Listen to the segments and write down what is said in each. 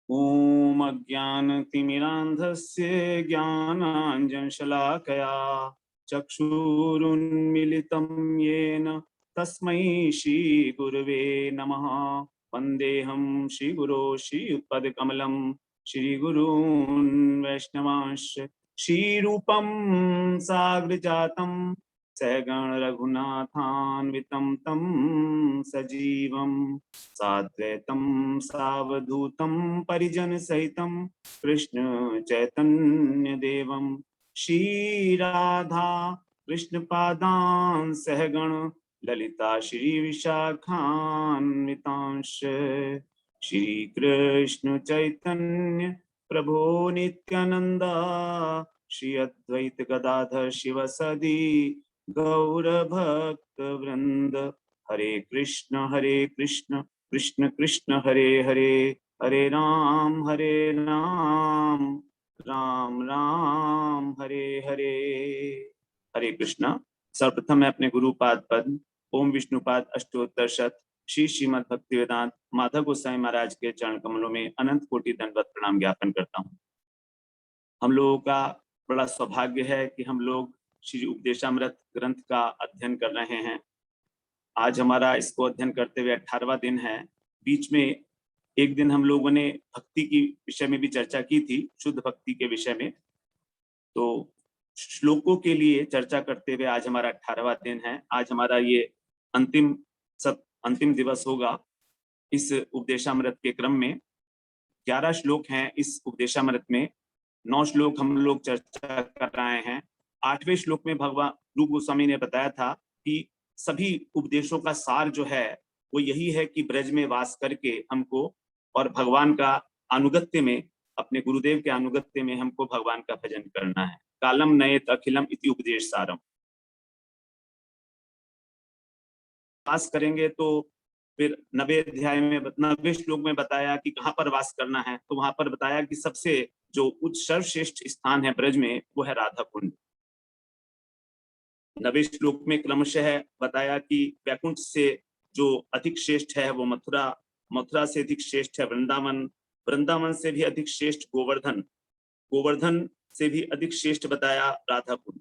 ॐ अज्ञानतिमिरान्धस्य ज्ञानाञ्जनशलाकया चक्षुरुन्मिलितं येन तस्मै श्रीगुरवे नमः। वन्देऽहं श्रीगुरो श्रीयुतपदकमलं श्रीगुरून् वैष्णवांश्च श्रीरूपं साग्रजातं सहगण रघुनाथान्वितं तं सजीवं साद्वैतं सावधूतं परिजन सहितं कृष्ण चैतन्य देवं श्री राधा कृष्ण पादान सहगण ललिता श्री विशाखान्वितांश श्री कृष्ण चैतन्य प्रभो नित्यानंदा श्री अद्वैत गदाधर शिव सदी गौर भक्त वृंद। हरे कृष्ण कृष्ण कृष्ण हरे हरे, हरे राम राम राम हरे हरे। हरे कृष्ण। सर्वप्रथम मैं अपने गुरुपाद पद ओम विष्णुपाद अष्टोत्तर शत श्री श्रीमद् भक्तिवेदांत माधव गोसाई महाराज के चरण कमलों में अनंत कोटि दंडवत प्रणाम ज्ञापन करता हूँ। हम लोगों का बड़ा सौभाग्य है कि हम लोग श्री उपदेशामृत ग्रंथ का अध्ययन कर रहे हैं। आज हमारा इसको अध्ययन करते हुए 18वां दिन है। बीच में एक दिन हम लोगों ने भक्ति की विषय में भी चर्चा की थी, शुद्ध भक्ति के विषय में। तो श्लोकों के लिए चर्चा करते हुए आज हमारा 18वां दिन है। आज हमारा ये अंतिम दिवस होगा इस उपदेशामृत के क्रम में। 11 श्लोक हैं इस उपदेशामृत में, 9 श्लोक हम लोग चर्चा कर रहे हैं। 8वें श्लोक में भगवान रूप गोस्वामी ने बताया था कि सभी उपदेशों का सार जो है वो यही है कि ब्रज में वास करके हमको और भगवान का अनुगत्य में, अपने गुरुदेव के अनुगत्य में हमको भगवान का भजन करना है। कालम नयेत अखिलम इति उपदेश सारम। वास करेंगे तो फिर 90 अध्याय में 90 श्लोक में बताया कि कहाँ पर वास करना है। तो वहां पर बताया कि सबसे जो उच्च सर्वश्रेष्ठ स्थान है ब्रज में वो है राधा कुंड। 90 श्लोक में क्रमशः बताया कि वैकुंठ से जो अधिक श्रेष्ठ है वो मथुरा, मथुरा से अधिक श्रेष्ठ है वृंदावन, वृंदावन से भी अधिक श्रेष्ठ गोवर्धन, गोवर्धन से भी अधिक श्रेष्ठ बताया राधा कुंड,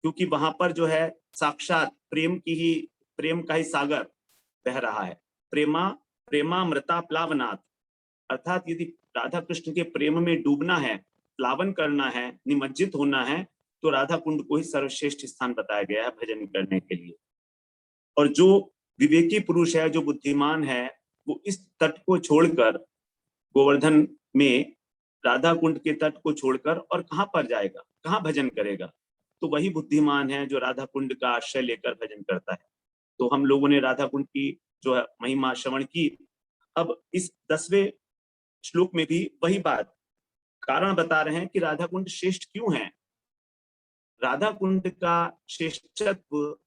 क्योंकि वहां पर जो है साक्षात प्रेम का ही सागर बह रहा है। प्रेमामृता प्लावनाथ, अर्थात यदि राधा कृष्ण के प्रेम में डूबना है, प्लावन करना है, निमज्जित होना है, तो राधा कुंड को ही सर्वश्रेष्ठ स्थान बताया गया है भजन करने के लिए। और जो विवेकी पुरुष है, जो बुद्धिमान है, वो इस तट को छोड़कर, गोवर्धन में राधा कुंड के तट को छोड़कर और कहां पर जाएगा, कहां भजन करेगा? तो वही बुद्धिमान है जो राधा कुंड का आश्रय लेकर भजन करता है। तो हम लोगों ने राधा कुंड की जो है महिमा श्रवण की। अब इस 10वें श्लोक में भी वही बात, कारण बता रहे हैं कि राधा कुंड श्रेष्ठ क्यों है। राधा कुंड का श्रेष्ठत्व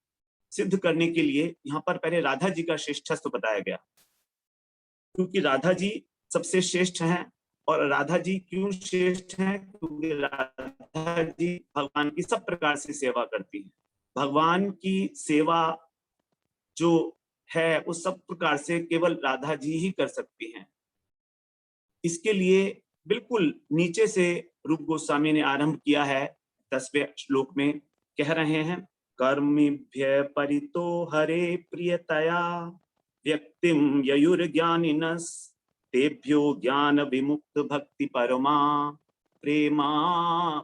सिद्ध करने के लिए यहाँ पर पहले राधा जी का श्रेष्ठत्व बताया गया, क्योंकि राधा जी सबसे श्रेष्ठ हैं। और राधा जी क्यों श्रेष्ठ हैं? क्योंकि राधा जी भगवान की सब प्रकार से सेवा करती हैं। भगवान की सेवा जो है उस सब प्रकार से केवल राधा जी ही कर सकती हैं। इसके लिए बिल्कुल नीचे से रूप गोस्वामी ने आरंभ किया है। 10वें श्लोक में कह रहे हैं, कर्मिभ्य परितो हरे प्रियतया व्यक्तिम ययुर्ज्ञानिनस् तेभ्यो ज्ञान विमुक्त भक्ति परमा प्रेमा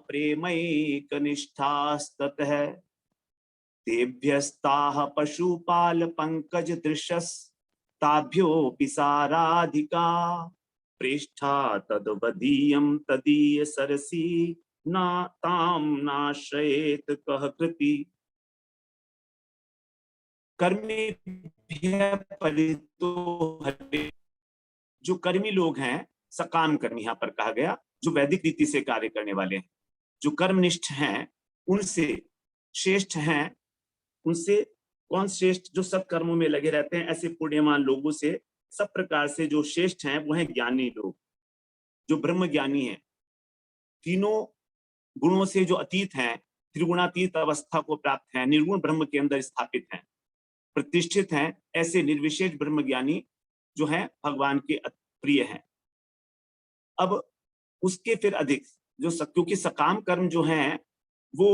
प्रेमैकनिष्ठास्ततः तेभ्यस्ताः पशुपाल पंकज दृशस् ताभ्योऽपि साराधिका प्रेष्ठा तद्वदीयं तदीय सरसी ना ताम नाश्रयेत कह कृति। कर्मी परितो हरे, जो कर्मी लोग हैं, सकाम कर्मी यहाँ पर कहा गया, जो वैदिक रीति से कार्य करने वाले हैं, जो कर्मनिष्ठ हैं, उनसे श्रेष्ठ हैं। उनसे कौन श्रेष्ठ? जो सब कर्मों में लगे रहते हैं, ऐसे पुण्यमान लोगों से सब प्रकार से जो श्रेष्ठ हैं वो हैं ज्ञानी लोग, जो ब्रह्म ज्ञानी हैं, तीनों गुणों से जो अतीत हैं, त्रिगुणातीत अवस्था को प्राप्त हैं, निर्गुण ब्रह्म के अंदर स्थापित हैं, प्रतिष्ठित हैं। ऐसे निर्विशेष ब्रह्म ज्ञानी जो हैं भगवान के प्रिय हैं। अब उसके फिर अधिक जो क्योंकि सकाम कर्म जो है वो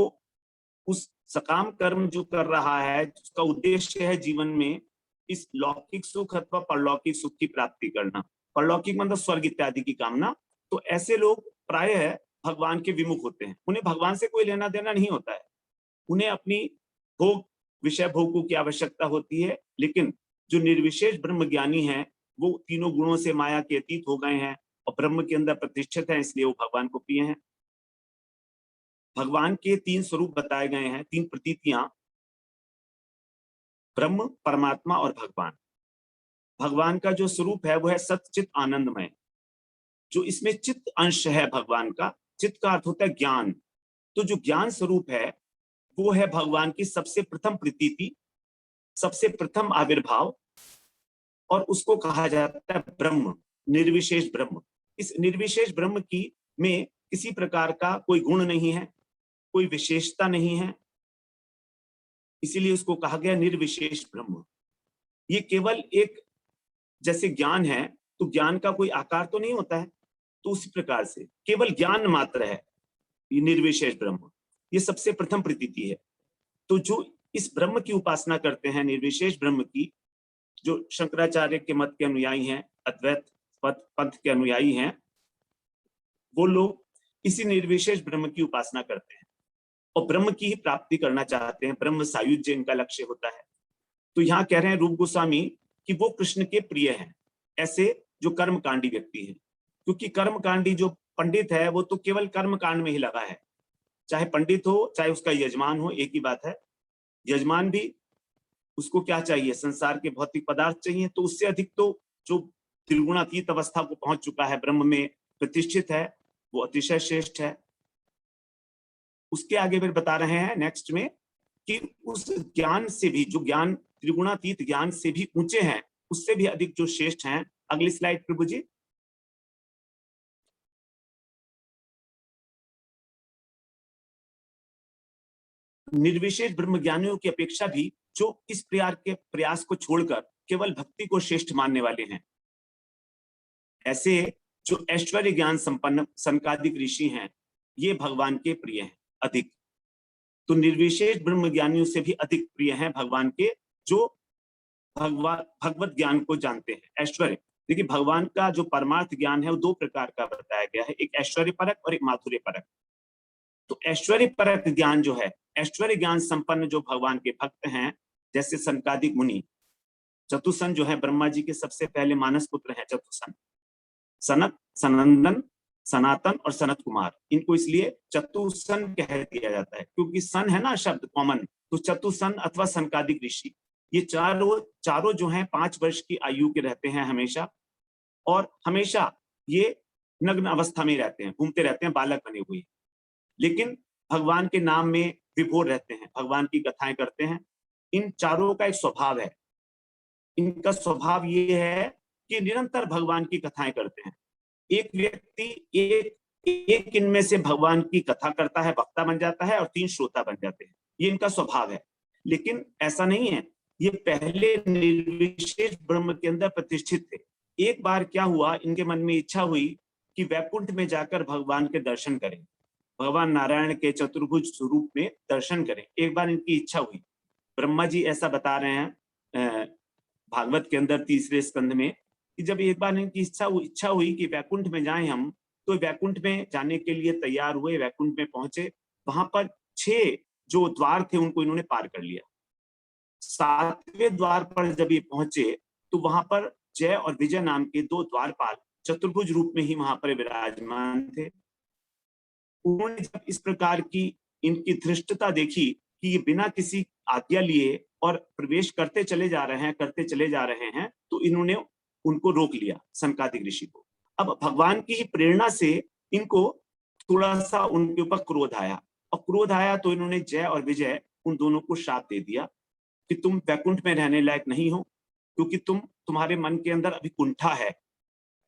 उस सकाम कर्म जो कर रहा है, उसका उद्देश्य है जीवन में इस लौकिक सुख अथवा परलौकिक सुख की प्राप्ति करना। परलौकिक मतलब स्वर्ग इत्यादि की कामना। तो ऐसे लोग प्रायः भगवान के विमुख होते हैं, उन्हें भगवान से कोई लेना देना नहीं होता है, उन्हें अपनी भोग विषय भोगों की आवश्यकता होती है। लेकिन जो निर्विशेष ब्रह्म ज्ञानी हैं वो तीनों गुणों से माया के अतीत हो गए हैं और ब्रह्म के अंदर प्रतिष्ठित हैं, इसलिए वो भगवान को प्रिय हैं। भगवान के 3 स्वरूप बताए गए हैं, 3 प्रतीतियां, ब्रह्म, परमात्मा और भगवान। भगवान का जो स्वरूप है वो है सच्चित आनंदमय। जो इसमें चित्त अंश है भगवान का, चित्त का अर्थ होता है ज्ञान। तो जो ज्ञान स्वरूप है वो है भगवान की सबसे प्रथम प्रतीति, सबसे प्रथम आविर्भाव, और उसको कहा जाता है ब्रह्म, निर्विशेष ब्रह्म। इस निर्विशेष ब्रह्म की में किसी प्रकार का कोई गुण नहीं है, कोई विशेषता नहीं है, इसीलिए उसको कहा गया निर्विशेष ब्रह्म। ये केवल एक जैसे ज्ञान है तो ज्ञान का कोई आकार तो नहीं होता है, तो उसी प्रकार से केवल ज्ञान मात्र है ये निर्विशेष ब्रह्म, ये सबसे प्रथम प्रतीति है। तो जो इस ब्रह्म की उपासना करते हैं, निर्विशेष ब्रह्म की, जो शंकराचार्य के मत के अनुयायी हैं, अद्वैत पंथ के अनुयायी हैं, वो लोग इसी निर्विशेष ब्रह्म की उपासना करते हैं और ब्रह्म की ही प्राप्ति करना चाहते हैं, ब्रह्म सायुज्य इनका लक्ष्य होता है। तो यहाँ कह रहे हैं रूप गोस्वामी कि वो कृष्ण के प्रिय हैं, ऐसे जो कर्मकांडी व्यक्ति है। क्योंकि कर्मकांडी जो पंडित है वो तो केवल कर्मकांड में ही लगा है, चाहे पंडित हो चाहे उसका यजमान हो, एक ही बात है। यजमान भी उसको क्या चाहिए, संसार के भौतिक पदार्थ चाहिए, तो उससे अधिक तो जो त्रिगुणातीत अवस्था को पहुंच चुका है, ब्रह्म में प्रतिष्ठित है, वो अतिशय श्रेष्ठ है। उसके आगे फिर बता रहे हैं नेक्स्ट में कि उस ज्ञान से भी, जो ज्ञान त्रिगुणातीत ज्ञान से भी ऊंचे हैं, उससे भी अधिक जो श्रेष्ठ हैं। अगली स्लाइड प्रभु जी। निर्विशेष ब्रह्म ज्ञानियों की अपेक्षा भी जो इस प्रयास को छोड़कर केवल भक्ति को श्रेष्ठ मानने वाले हैं, ऐसे जो ऐश्वर्य ज्ञान संपन्न सनकादिक ऋषि हैं, ये भगवान के प्रिय हैं अधिक। तो निर्विशेष ब्रह्म ज्ञानियों से भी अधिक प्रिय हैं भगवान के जो भगवत ज्ञान को जानते हैं। ऐश्वर्य, देखिए भगवान का जो परमार्थ ज्ञान है वो 2 प्रकार का बताया गया है, एक ऐश्वर्य परक और एक माधुर्य परक। तो ऐश्वर्य परक ज्ञान जो है, ऐश्वर्य ज्ञान संपन्न जो भगवान के भक्त हैं, जैसे सनकादिक मुनि, चतुसन जो है ब्रह्मा जी के सबसे पहले मानस पुत्र हैं चतुसन, सनक, सनंदन, सनातन और सनत कुमार, इनको इसलिए चतुसन कह दिया जाता है क्योंकि सन है ना शब्द कॉमन, तो चतुसन अथवा सनकादिक ऋषि, ये चारों जो हैं 5 वर्ष की आयु के रहते हैं हमेशा, और हमेशा ये नग्न अवस्था में रहते हैं, घूमते रहते हैं, बालक बने हुए, लेकिन भगवान के नाम में विभोर रहते हैं, भगवान की कथाएं करते हैं। इन चारों का एक स्वभाव है, इनका स्वभाव ये है कि निरंतर भगवान की कथाएं करते हैं। एक व्यक्ति एक इनमें से भगवान की कथा करता है, वक्ता बन जाता है, और 3 श्रोता बन जाते हैं, ये इनका स्वभाव है। लेकिन ऐसा नहीं है, ये पहले निर्विशेष ब्रह्म के अंदर प्रतिष्ठित थे। एक बार क्या हुआ, इनके मन में इच्छा हुई कि वैकुंठ में जाकर भगवान के दर्शन करें, भगवान नारायण के चतुर्भुज स्वरूप में दर्शन करें। एक बार इनकी इच्छा हुई, ब्रह्मा जी ऐसा बता रहे हैं भागवत के अंदर 3रे स्कंद में, कि जब एक बार इनकी इच्छा हुई कि वैकुंठ में जाएं हम, तो वैकुंठ में जाने के लिए तैयार हुए, वैकुंठ में पहुंचे, वहां पर 6 जो द्वार थे उनको इन्होंने पार कर लिया। 7वें द्वार पर जब ये पहुंचे तो वहां पर जय और विजय नाम के 2 द्वारपाल चतुर्भुज रूप में ही वहां पर विराजमान थे। उन्होंने जब इस प्रकार की इनकी धृष्टता देखी कि ये बिना किसी आज्ञा लिए और प्रवेश करते चले जा रहे हैं, तो इन्होंने उनको रोक लिया, सनकादिक ऋषि को। अब भगवान की ही प्रेरणा से इनको थोड़ा सा उनके ऊपर क्रोध आया, और क्रोध आया तो इन्होंने जय और विजय उन दोनों को शाप दे दिया कि तुम वैकुंठ में रहने लायक नहीं हो, क्योंकि तुम्हारे मन के अंदर अभी कुंठा है।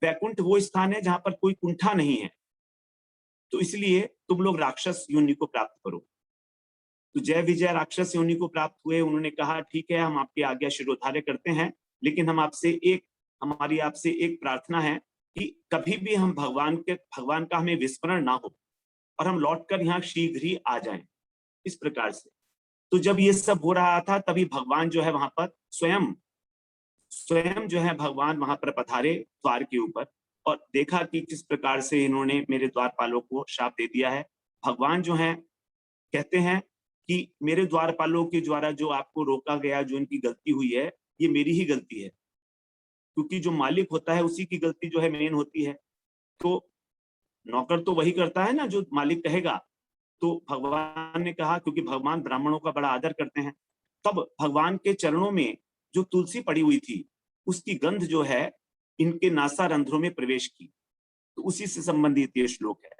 वैकुंठ वो स्थान है जहां पर कोई कुंठा नहीं है, तो इसलिए तुम लोग राक्षस योनि को प्राप्त करो। तो जय विजय राक्षस योनि को प्राप्त हुए। उन्होंने कहा ठीक है, हम आपकी आज्ञा शिरोधार्य करते हैं, लेकिन हमारी आपसे एक प्रार्थना है कि कभी भी हम भगवान का हमें विस्मरण ना हो और हम लौटकर यहाँ शीघ्र ही आ जाएं, इस प्रकार से। तो जब ये सब हो रहा था तभी भगवान जो है वहां पर स्वयं स्वयं जो है भगवान वहां पर पधारे द्वार के ऊपर, और देखा कि किस प्रकार से इन्होंने मेरे द्वारपालों को श्राप दे दिया है। भगवान जो है कहते हैं कि मेरे द्वारपालों के द्वारा जो आपको रोका गया, जो इनकी गलती हुई है, ये मेरी ही गलती है, क्योंकि जो मालिक होता है उसी की गलती जो है मेन होती है। तो नौकर तो वही करता है ना जो मालिक कहेगा। तो भगवान ने कहा, क्योंकि भगवान ब्राह्मणों का बड़ा आदर करते हैं, तब भगवान के चरणों में जो तुलसी पड़ी हुई थी उसकी गंध जो है इनके नासारंध्रों में प्रवेश की। तो उसी से संबंधित ये श्लोक है।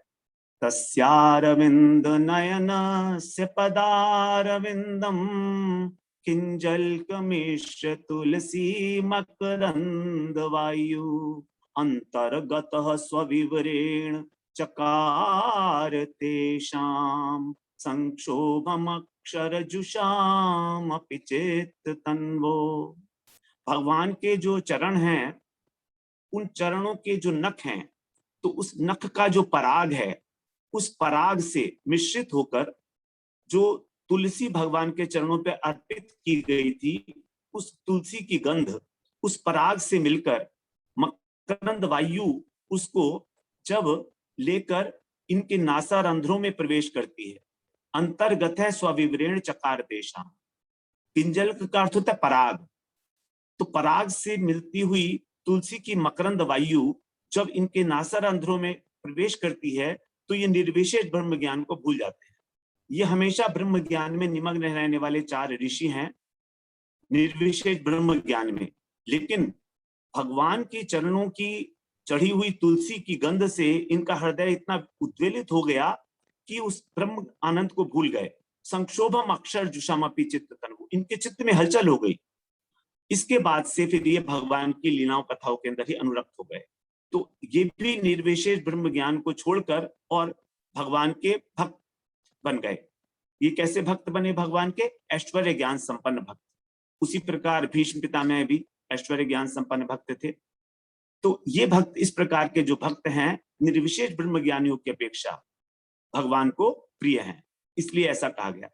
तस्यारविंद नयनस्य पदारविंदम किंजल्कमिश्र तुलसी मकरंद वायु अंतर्गतः स्वविवरेण चकार तेषां संक्षोभमक्षरजुषाम् अपि चेत तन्वो। भगवान के जो चरण हैं, उन चरणों के जो नख हैं, तो उस नख का जो पराग है, उस पराग से मिश्रित होकर जो तुलसी भगवान के चरणों पे अर्पित की गई थी, उस तुलसी की गंध उस पराग से मिलकर मकरंद वायु उसको जब लेकर इनके नासारंध्रों में प्रवेश करती है, अंतर्गत है स्वविवरेण चकार देशा। पिंजल का अर्थ होता है पराग। तो पराग से मिलती हुई तुलसी की मकरंद वायु जब इनके नासारंध्रों में प्रवेश करती है तो ये निर्विशेष ब्रह्म ज्ञान को भूल जाते हैं। ये हमेशा ब्रह्म ज्ञान में निमग्न रहने वाले 4 ऋषि हैं, निर्विशेष ब्रह्म ज्ञान में। लेकिन भगवान की चरणों की चढ़ी हुई तुलसी की गंध से इनका हृदय इतना उद्वेलित हो गया कि उस ब्रह्म आनंद को भूल गए। संक्षोभम अक्षर जुषामपि चित्त तनु, इनके चित्त में हलचल हो गई। इसके बाद से फिर ये भगवान की लीलाओं कथाओं के अंदर ही अनुरक्त हो गए। तो ये भी निर्विशेष ब्रह्म ज्ञान को छोड़कर और भगवान के भक्त बन गए। ये कैसे भक्त बने भगवान के? ऐश्वर्य ज्ञान संपन्न भक्त। उसी प्रकार भीष्म पितामह भी ऐश्वर्य ज्ञान संपन्न भक्त थे। तो ये भक्त, इस प्रकार के जो भक्त हैं, निर्विशेष ब्रह्म ज्ञानियों की अपेक्षा भगवान को प्रिय हैं, इसलिए ऐसा कहा गया।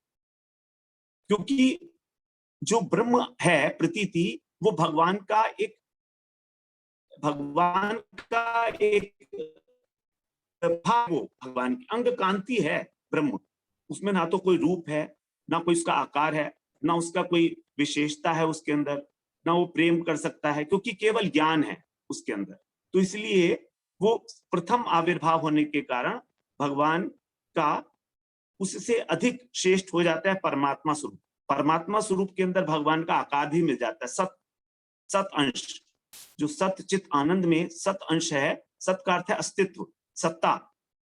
क्योंकि जो ब्रह्म है प्रतीति, वो भगवान का एक भाव, वो भगवान की अंग कांति है ब्रह्म। उसमें ना तो कोई रूप है, ना कोई उसका आकार है, ना उसका कोई विशेषता है उसके अंदर, ना वो प्रेम कर सकता है, क्योंकि केवल ज्ञान है उसके अंदर। तो इसलिए वो प्रथम आविर्भाव होने के कारण भगवान का उससे अधिक श्रेष्ठ हो जाता है परमात्मा स्वरूप। परमात्मा स्वरूप के अंदर भगवान का आकार भी मिल जाता है, सत अंश। जो सत चित आनंद में सत अंश है, सत का अर्थ है अस्तित्व, सत्ता।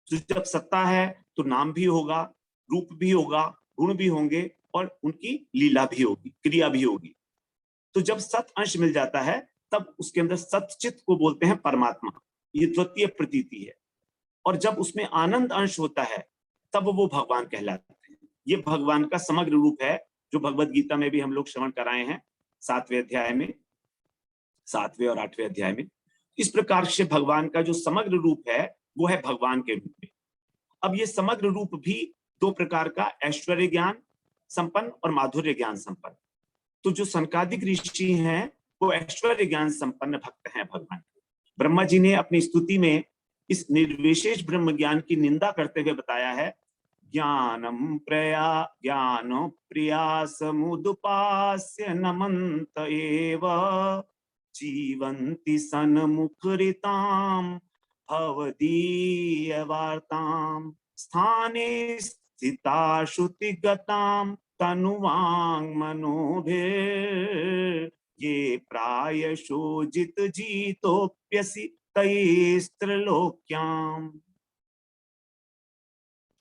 तो जब सत्ता है तो नाम भी होगा, रूप भी होगा, गुण भी होंगे, और उनकी लीला भी होगी, क्रिया भी होगी। तो जब सत अंश मिल जाता है तब उसके अंदर सतचित को बोलते हैं परमात्मा। ये द्वितीय प्रतीति है। और जब उसमें आनंद अंश होता है तब वो भगवान कहलाते हैं। ये भगवान का समग्र रूप है, जो भगवत गीता में भी हम लोग श्रवण कराए हैं 7वें अध्याय में, 7वें और 8वें अध्याय में। इस प्रकार से भगवान का जो समग्र रूप है वो है भगवान के रूप में। अब ये समग्र रूप भी 2 प्रकार का, ऐश्वर्य ज्ञान संपन्न और माधुर्य ज्ञान संपन्न। तो जो सनकादिक ऋषि हैं वो ऐश्वर्य ज्ञान संपन्न भक्त हैं भगवान। ब्रह्मा जी ने अपनी स्तुति में इस निर्विशेष ब्रह्म ज्ञान की निंदा करते हुए बताया है, ज्ञानम प्रिया समुदुपास्य नमन्त एव जीवन्ति सन्मुखरितां भवदीय वार्तां स्थाने स्थिता श्रुतिगतां तनुवांग मनोभिर ये प्रायशो जित जीतोप्यसि तैस्त्रलोक्याम।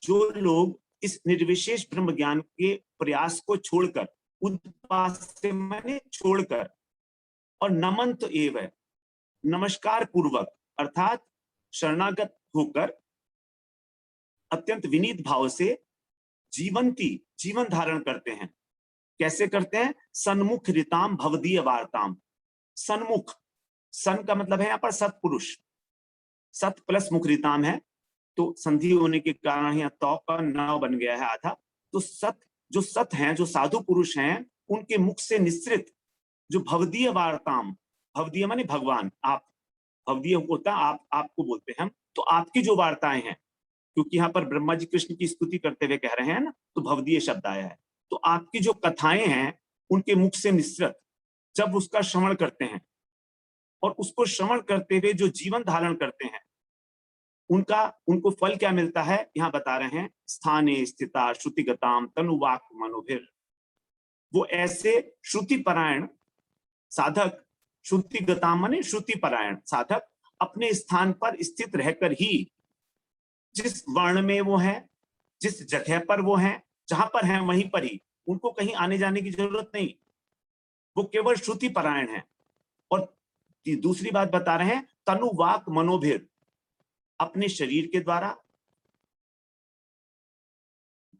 जो लोग इस निर्विशेष ब्रह्म ज्ञान के प्रयास को छोड़कर, उद्पास्य माने छोड़कर, और नमंत एव नमस्कार पूर्वक अर्थात शरणागत होकर अत्यंत विनीत भाव से जीवन धारण करते हैं। कैसे करते हैं? सन्मुख रिताम भवदीय वार्ताम। सन्मुख, सन का मतलब है यहाँ पर सत्पुरुष, सत प्लस मुखरिताम है, तो संधि होने के कारण यहाँ तौ का न बन गया है आधा। तो जो सत हैं, जो साधु पुरुष हैं, उनके मुख से निश्रित जो भवदीय वार्ताम, भवदीय माने भगवान, आप, भवदीय होता आपको बोलते हैं हम, तो आपकी जो वार्ताएं हैं, क्योंकि यहाँ पर ब्रह्मा जी कृष्ण की स्तुति करते हुए कह रहे हैं ना, तो भवदीय शब्द आया है। तो आपकी जो कथाएं हैं उनके मुख से निश्रित जब उसका श्रवण करते हैं और उसको श्रवण करते हुए जो जीवन धारण करते हैं, उनको फल क्या मिलता है, यहाँ बता रहे हैं, स्थाने स्थिता श्रुतिगताम तनुवाक मनोभिर। वो ऐसे श्रुति परायण साधक, श्रुतिगताम माने श्रुति परायण साधक, अपने स्थान पर स्थित रहकर ही, जिस वर्ण में वो है, जिस जगह पर वो है, जहां पर हैं वहीं पर ही, उनको कहीं आने जाने की जरूरत नहीं, वो केवल श्रुति परायण है। और दूसरी बात बता रहे हैं, तनुवाक मनोभिर, अपने शरीर के द्वारा,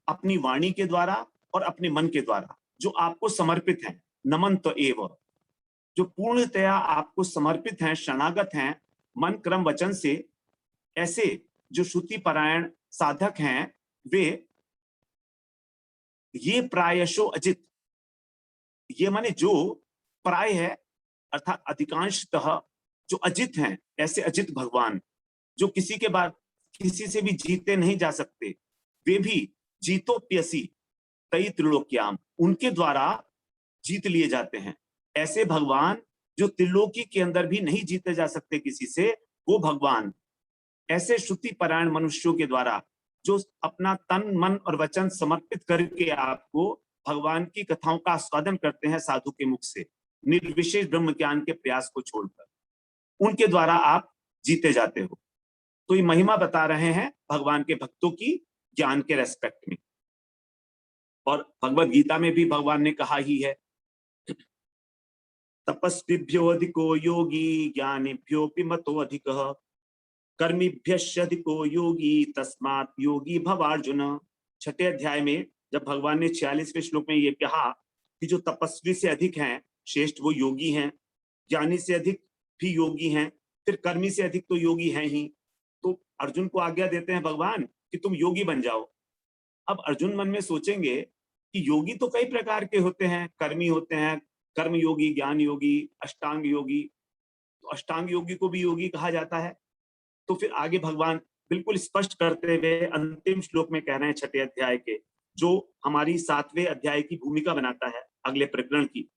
अपनी वाणी के द्वारा और अपने मन के द्वारा जो आपको समर्पित हैं, नमन तो एव, जो पूर्णतया आपको समर्पित हैं, शरणागत हैं, मन क्रम वचन से, ऐसे जो श्रुति परायण साधक हैं, वे ये प्रायशो अजित, ये माने जो प्राय है अर्थात अधिकांशतः जो अजित हैं, ऐसे अजित भगवान जो किसी के बाद किसी से भी जीते नहीं जा सकते, वे भी जीतोप्यसी तई त्रिलोक्याम, उनके द्वारा जीत लिए जाते हैं। ऐसे भगवान जो त्रिलोकी के अंदर भी नहीं जीते जा सकते किसी से, वो भगवान ऐसे श्रुति परायण मनुष्यों के द्वारा जो अपना तन मन और वचन समर्पित करके आपको भगवान की कथाओं का आस्वादन करते हैं साधु के मुख से, निर्विशेष ब्रह्म ज्ञान के प्रयास को छोड़कर, उनके द्वारा आप जीते जाते हो। तो ये महिमा बता रहे हैं भगवान के भक्तों की ज्ञान के रेस्पेक्ट में। और भगवत गीता में भी भगवान ने कहा ही है, तपस्विभ्यो अधिको योगी ज्ञानिभ्योऽपि मतो अधिकः कर्मिभ्यश्चाधिको योगी तस्मात् योगी भवार्जुन। छठे अध्याय में जब भगवान ने 46वें श्लोक में ये कहा कि जो तपस्वी से अधिक हैं श्रेष्ठ वो योगी हैं, ज्ञानी से अधिक भी योगी हैं, फिर कर्मी से अधिक तो योगी हैं ही, तो अर्जुन को आज्ञा देते हैं भगवान कि तुम योगी बन जाओ। अब अर्जुन मन में सोचेंगे कि योगी तो कई प्रकार के होते हैं, कर्मी होते हैं, कर्म योगी, ज्ञान योगी, अष्टांग योगी, तो अष्टांग योगी को भी योगी कहा जाता है। तो फिर आगे भगवान बिल्कुल स्पष्ट करते हुए अंतिम श्लोक में कह रहे हैं छठे अध्याय के, जो हमारी 7वें अध्याय की भूमिका बनाता है अगले प्रकरण की,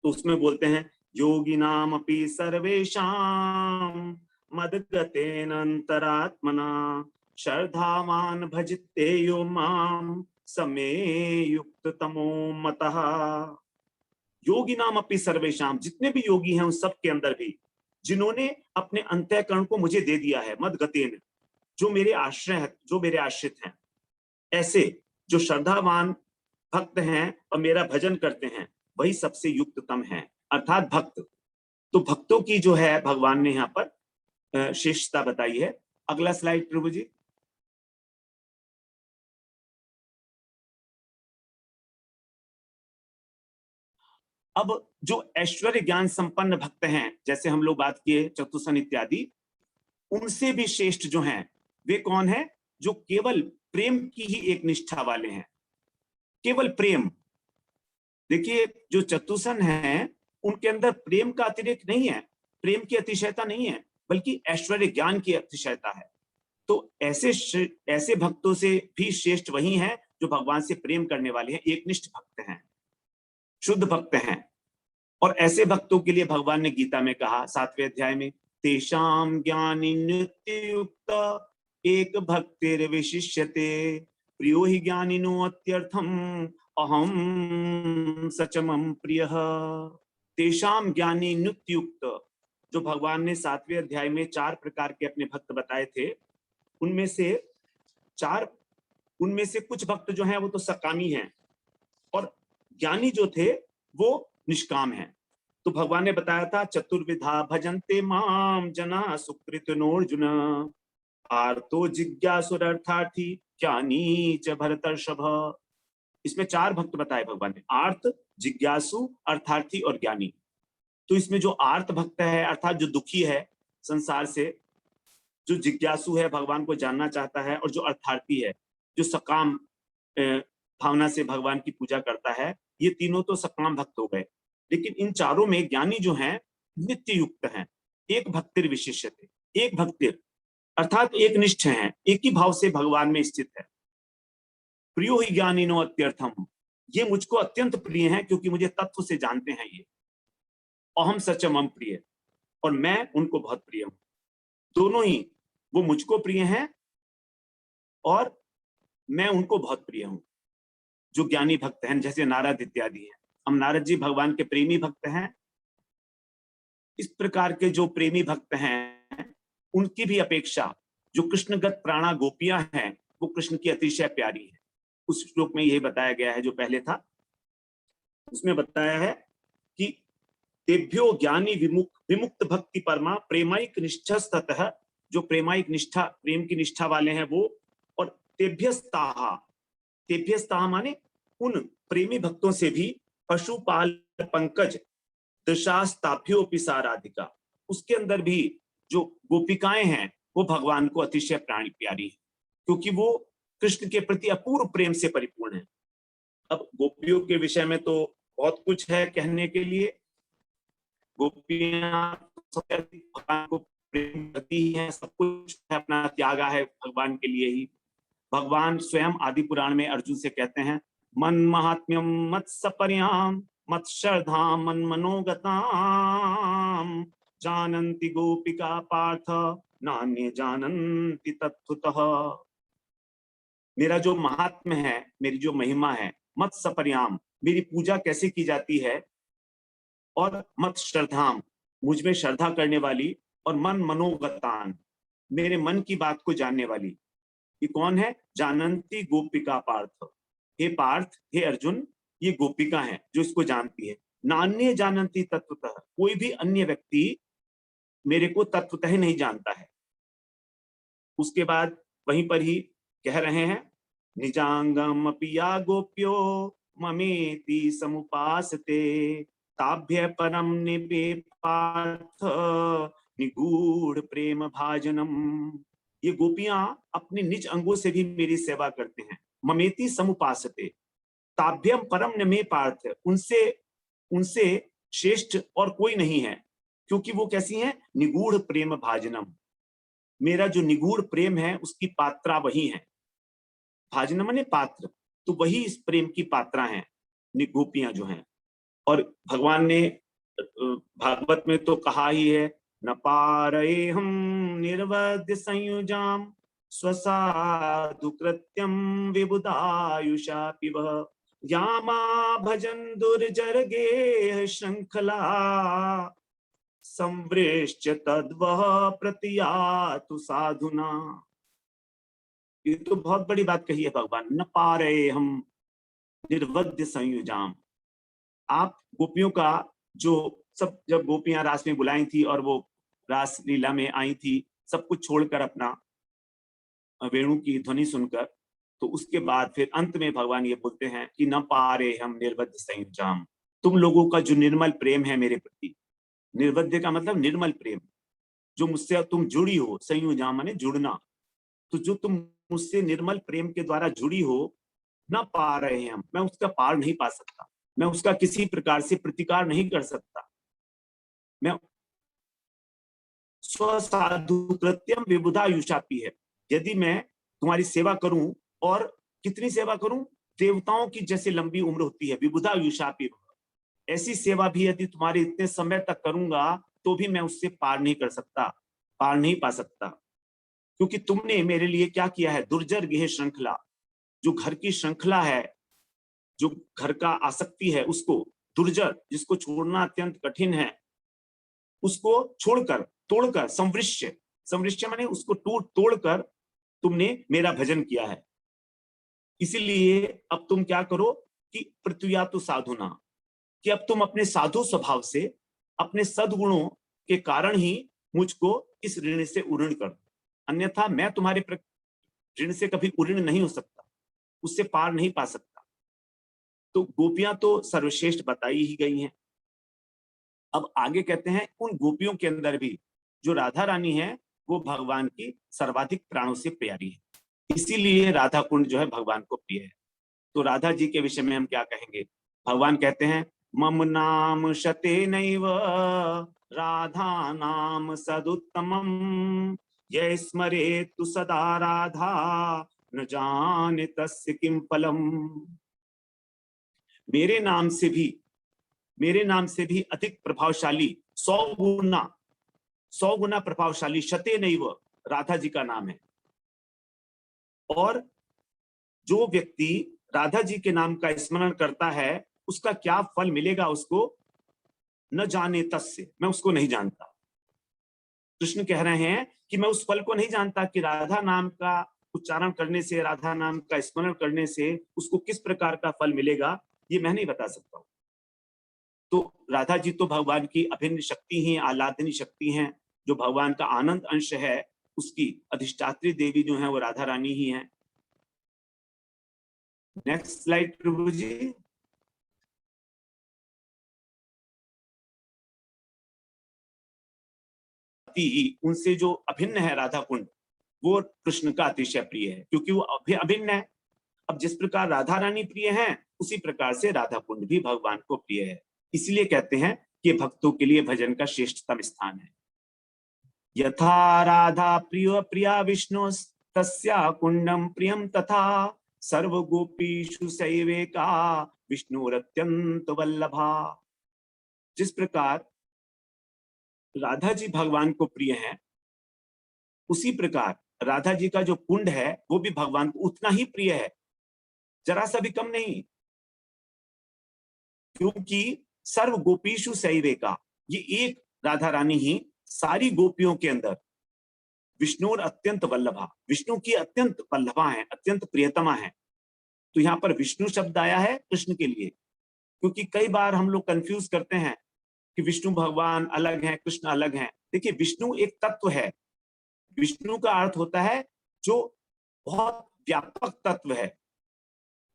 तो उसमें बोलते हैं योगिनाम अपि सर्वेषां मद्गतेन अंतरात्मना श्रद्धावान भजते यो माम समे युक्त तमो मतः। योगिनाम अपि सर्वेषां, जितने भी योगी हैं उन सब के अंदर भी, जिन्होंने अपने अंतःकरण को मुझे दे दिया है, मद्गतेन, जो मेरे आश्रय है, जो मेरे आश्रित हैं, ऐसे जो श्रद्धावान भक्त हैं और मेरा भजन करते हैं, वही सबसे युक्ततम है, अर्थात भक्त। तो भक्तों की जो है भगवान ने यहाँ पर श्रेष्ठता बताई है। अगला स्लाइड प्रभु जी। अब जो ऐश्वर्य ज्ञान संपन्न भक्त हैं, जैसे हम लोग बात किए चतुसन इत्यादि, उनसे भी श्रेष्ठ जो हैं वे कौन है, जो केवल प्रेम की ही एक निष्ठा वाले हैं, केवल प्रेम। देखिए जो चतुसन है उनके अंदर प्रेम का अतिरेक नहीं है, प्रेम की अतिशयता नहीं है, बल्कि ऐश्वर्य ज्ञान की अतिशयता है। तो ऐसे भक्तों से भी श्रेष्ठ वही हैं जो भगवान से प्रेम करने वाले हैं, एकनिष्ठ भक्त हैं, शुद्ध भक्त हैं। और ऐसे भक्तों के लिए भगवान ने गीता में कहा 7वें अध्याय में, तेषां ज्ञानी नित्युक्त एक भक्तिर विशिष्यते प्रियो हि ज्ञानिनो अत्यर्थम अहम सचमम प्रियः। तेषां ज्ञानी नित्युक्त, जो भगवान ने 7वें अध्याय में 4 प्रकार के अपने भक्त बताए थे, उनमें से कुछ भक्त जो हैं वो तो सकामी हैं, और ज्ञानी जो थे वो निष्काम हैं। तो भगवान ने बताया था, चतुर्विधा भजन्ते माम जना सुकृतनोर्जुन आर्तो जिज्ञासुरर्थार्थी ज्ञानी च भरतर्षभ। इसमें 4 भक्त बताए भगवान ने, आर्त, जिज्ञासु, अर्थार्थी और ज्ञानी। तो इसमें जो आर्त भक्त है, अर्थात जो दुखी है संसार से, जो जिज्ञासु है, भगवान को जानना चाहता है, और जो अर्थार्थी है, जो सकाम भावना से भगवान की पूजा करता है, ये तीनों तो सकाम भक्त हो गए। लेकिन इन चारों में ज्ञानी जो हैं नित्य युक्त हैं, एक भक्तिर विशिष्यते, एक भक्तिर अर्थात एक निष्ठ हैं, एक ही भाव से भगवान में स्थित है। प्रियो ही ज्ञानिनो अत्यर्थम, ये मुझको अत्यंत प्रिय हैं क्योंकि मुझे तत्व से जानते हैं ये। अहम सचम मम प्रिय, और मैं उनको बहुत प्रिय हूं। दोनों ही, वो मुझको प्रिय हैं और मैं उनको बहुत प्रिय हूं। जो ज्ञानी भक्त हैं, जैसे नारद इत्यादि हैं, हम नारद जी भगवान के प्रेमी भक्त हैं। इस प्रकार के जो प्रेमी भक्त हैं, उनकी भी अपेक्षा जो कृष्णगत प्राणा गोपियां हैं, वो कृष्ण की अतिशय प्यारी है। उस श्लोक में यही बताया गया है जो पहले था, उसमें बताया है कि तेभ्यो ज्ञानी विमुक्त भक्ति परमा प्रेमाइक निष्ठस्ततः, जो प्रेमाइक निष्ठा, प्रेम की निष्ठा वाले हैं वो, और तेभ्यस्ताहा, तेभ्यस्ताहा माने उन प्रेमी भक्तों से भी पशुपाल पंकज दशास्ताभ्योपि साराधिका, उसके अंदर भी जो गोपिकाएं हैं वो भगवान को अतिशय प्राणी प्यारी है, क्योंकि वो कृष्ण के प्रति अपूर्व प्रेम से परिपूर्ण है। अब गोपियों के विषय में तो बहुत कुछ है कहने के लिए। गोपियां भगवान को प्रेम करती हैं, सब कुछ अपना त्यागा है भगवान के लिए ही। भगवान स्वयं आदि पुराण में अर्जुन से कहते हैं, मन महात्म्यम मत सपर्याम मत श्रद्धाम मन मनोगताम जानन्ति गोपिका पार्थ नान्य जानन्ति तत्त्वतः। मेरा जो महात्म्य है, मेरी जो महिमा है, मत सपर्याम, मेरी पूजा कैसे की जाती है, और मत श्रद्धाम, मुझ में श्रद्धा करने वाली, और मन मनोगतान, मेरे मन की बात को जानने वाली। ये कौन है? जानन्ति गोपिका पार्थ, हे पार्थ, हे अर्जुन, ये गोपिका है जो इसको जानती है। नान्य जानन्ति तत्वतः, कोई भी अन्य व्यक्ति मेरे को तत्वतः नहीं जानता है। उसके बाद वहीं पर ही कह रहे हैं, निजांगम अपि या गोप्यो ममेति समुपासते ताभ्य परम निबे पार्थ निगूढ़ प्रेम भाजनम। ये गोपियां अपने निज अंगों से भी मेरी सेवा करते हैं। ममेति समुपासते ताभ्यम परम न मे पार्थ, उनसे उनसे श्रेष्ठ और कोई नहीं है, क्योंकि वो कैसी हैं? निगूढ़ प्रेम भाजनम, मेरा जो निगूढ़ प्रेम है उसकी पात्रा वही है। भाजनम माने पात्र, तो वही इस प्रेम की पात्रा हैं गोपियां जो हैं। और भगवान ने भागवत में तो कहा ही है, न पारये हम निर्वद्य संयुजाम स्वसाधु कृत्यम विबुधायुषा पिब यामा भजन दुर्जर गेह श्रृंखला संवृश्च तद्वह प्रतियातु साधुना। ये तो बहुत बड़ी बात कही है भगवान, न पारे हम निर्वद्य संयुजाम। आप गोपियों का जो सब, जब गोपियां रास में बुलाई थी और वो रास लीला में आई थी, सब कुछ छोड़कर अपना वेणु की ध्वनि सुनकर, तो उसके बाद फिर अंत में भगवान ये बोलते हैं कि न पारे हम निर्वद्य संयुजाम, तुम लोगों का जो निर्मल प्रेम है मेरे प्रति, निर्वद्य का मतलब निर्मल प्रेम, जो मुझसे तुम जुड़ी हो, संयुजाम माने जुड़ना, तो जो तुम मुझसे निर्मल प्रेम के द्वारा जुड़ी हो, ना पा रहे हैं हम, मैं उसका पार नहीं पा सकता, मैं उसका किसी प्रकार से प्रतिकार नहीं कर सकता। मैं स्वसाधु कृत्यम विबुधा युषापी है, यदि मैं तुम्हारी सेवा करूं, और कितनी सेवा करूं? देवताओं की जैसे लंबी उम्र होती है, विबुधा युषापी, ऐसी सेवा भी यदि तुम्हारे इतने समय तक करूंगा तो भी मैं उससे पार नहीं कर सकता, पार नहीं पा सकता, क्योंकि तुमने मेरे लिए क्या किया है? दुर्जर गेह श्रृंखला, जो घर की श्रृंखला है, जो घर का आसक्ति है, उसको दुर्जर, जिसको छोड़ना अत्यंत कठिन है, उसको छोड़कर, तोड़कर, संवृश्य, संवृश्य माने उसको तोड़कर तुमने मेरा भजन किया है। इसीलिए अब तुम क्या करो कि पृथ्व्या तो साधुना, कि अब तुम अपने साधु स्वभाव से, अपने सद्गुणों के कारण ही मुझको इस ऋण से उऋण कर दो, अन्यथा मैं तुम्हारे ऋण से कभी उऋण नहीं हो सकता, उससे पार नहीं पा सकता। तो गोपियां तो सर्वश्रेष्ठ बताई ही गई हैं। अब आगे कहते हैं, उन गोपियों के अंदर भी जो राधा रानी है, वो भगवान की सर्वाधिक प्राणों से प्यारी है, इसीलिए राधा कुंड जो है भगवान को प्रिय है। तो राधा जी के विषय में हम क्या कहेंगे? भगवान कहते हैं मम नाम शते नैव राधा नाम सदुत्तमम ये स्मरेतु सदा राधा न जाने तस्य किम फलम। मेरे नाम से भी अधिक प्रभावशाली 100 गुना प्रभावशाली शते नैव राधा जी का नाम है। और जो व्यक्ति राधा जी के नाम का स्मरण करता है उसका क्या फल मिलेगा उसको न जाने तस्य, मैं उसको नहीं जानता। कृष्ण कह रहे हैं कि मैं उस फल को नहीं जानता कि राधा नाम का उच्चारण करने से, राधा नाम का स्मरण करने से उसको किस प्रकार का फल मिलेगा, ये मैं नहीं बता सकता हूं। तो राधा जी तो भगवान की अभिन्न शक्ति ही, आह्लादनी शक्ति हैं, जो भगवान का आनंद अंश है, उसकी अधिष्ठात्री देवी जो है वो राधा रानी ही है। नेक्स्ट स्लाइड प्रभु जी। उनसे जो अभिन्न है राधा कुंड, वो कृष्ण का अतिशय प्रिय है, क्योंकि वो अभिन्न है। अब जिस प्रकार राधा रानी प्रिय है, उसी प्रकार से राधा कुंड भी भगवान को प्रिय है। इसलिए कहते हैं कि भक्तों के लिए भजन का श्रेष्ठतम स्थान है। यथा राधा प्रिय प्रिया विष्णु तस्या कुंडम प्रियम तथा सर्व गोपीषु सैवेका विष्णुरत्यंत वल्लभा। जिस प्रकार राधा जी भगवान को प्रिय है, उसी प्रकार राधा जी का जो कुंड है वो भी भगवान को उतना ही प्रिय है, जरा सा भी कम नहीं। क्योंकि सर्व गोपीषु सैवेका, ये एक राधा रानी ही सारी गोपियों के अंदर विष्णु और अत्यंत वल्लभा, विष्णु की अत्यंत वल्लभा है, अत्यंत प्रियतमा है। तो यहाँ पर विष्णु शब्द आया है कृष्ण के लिए, क्योंकि कई बार हम लोग कंफ्यूज करते हैं कि विष्णु भगवान अलग हैं, कृष्ण अलग हैं। देखिए, विष्णु एक तत्व है। विष्णु का अर्थ होता है जो बहुत व्यापक तत्व है,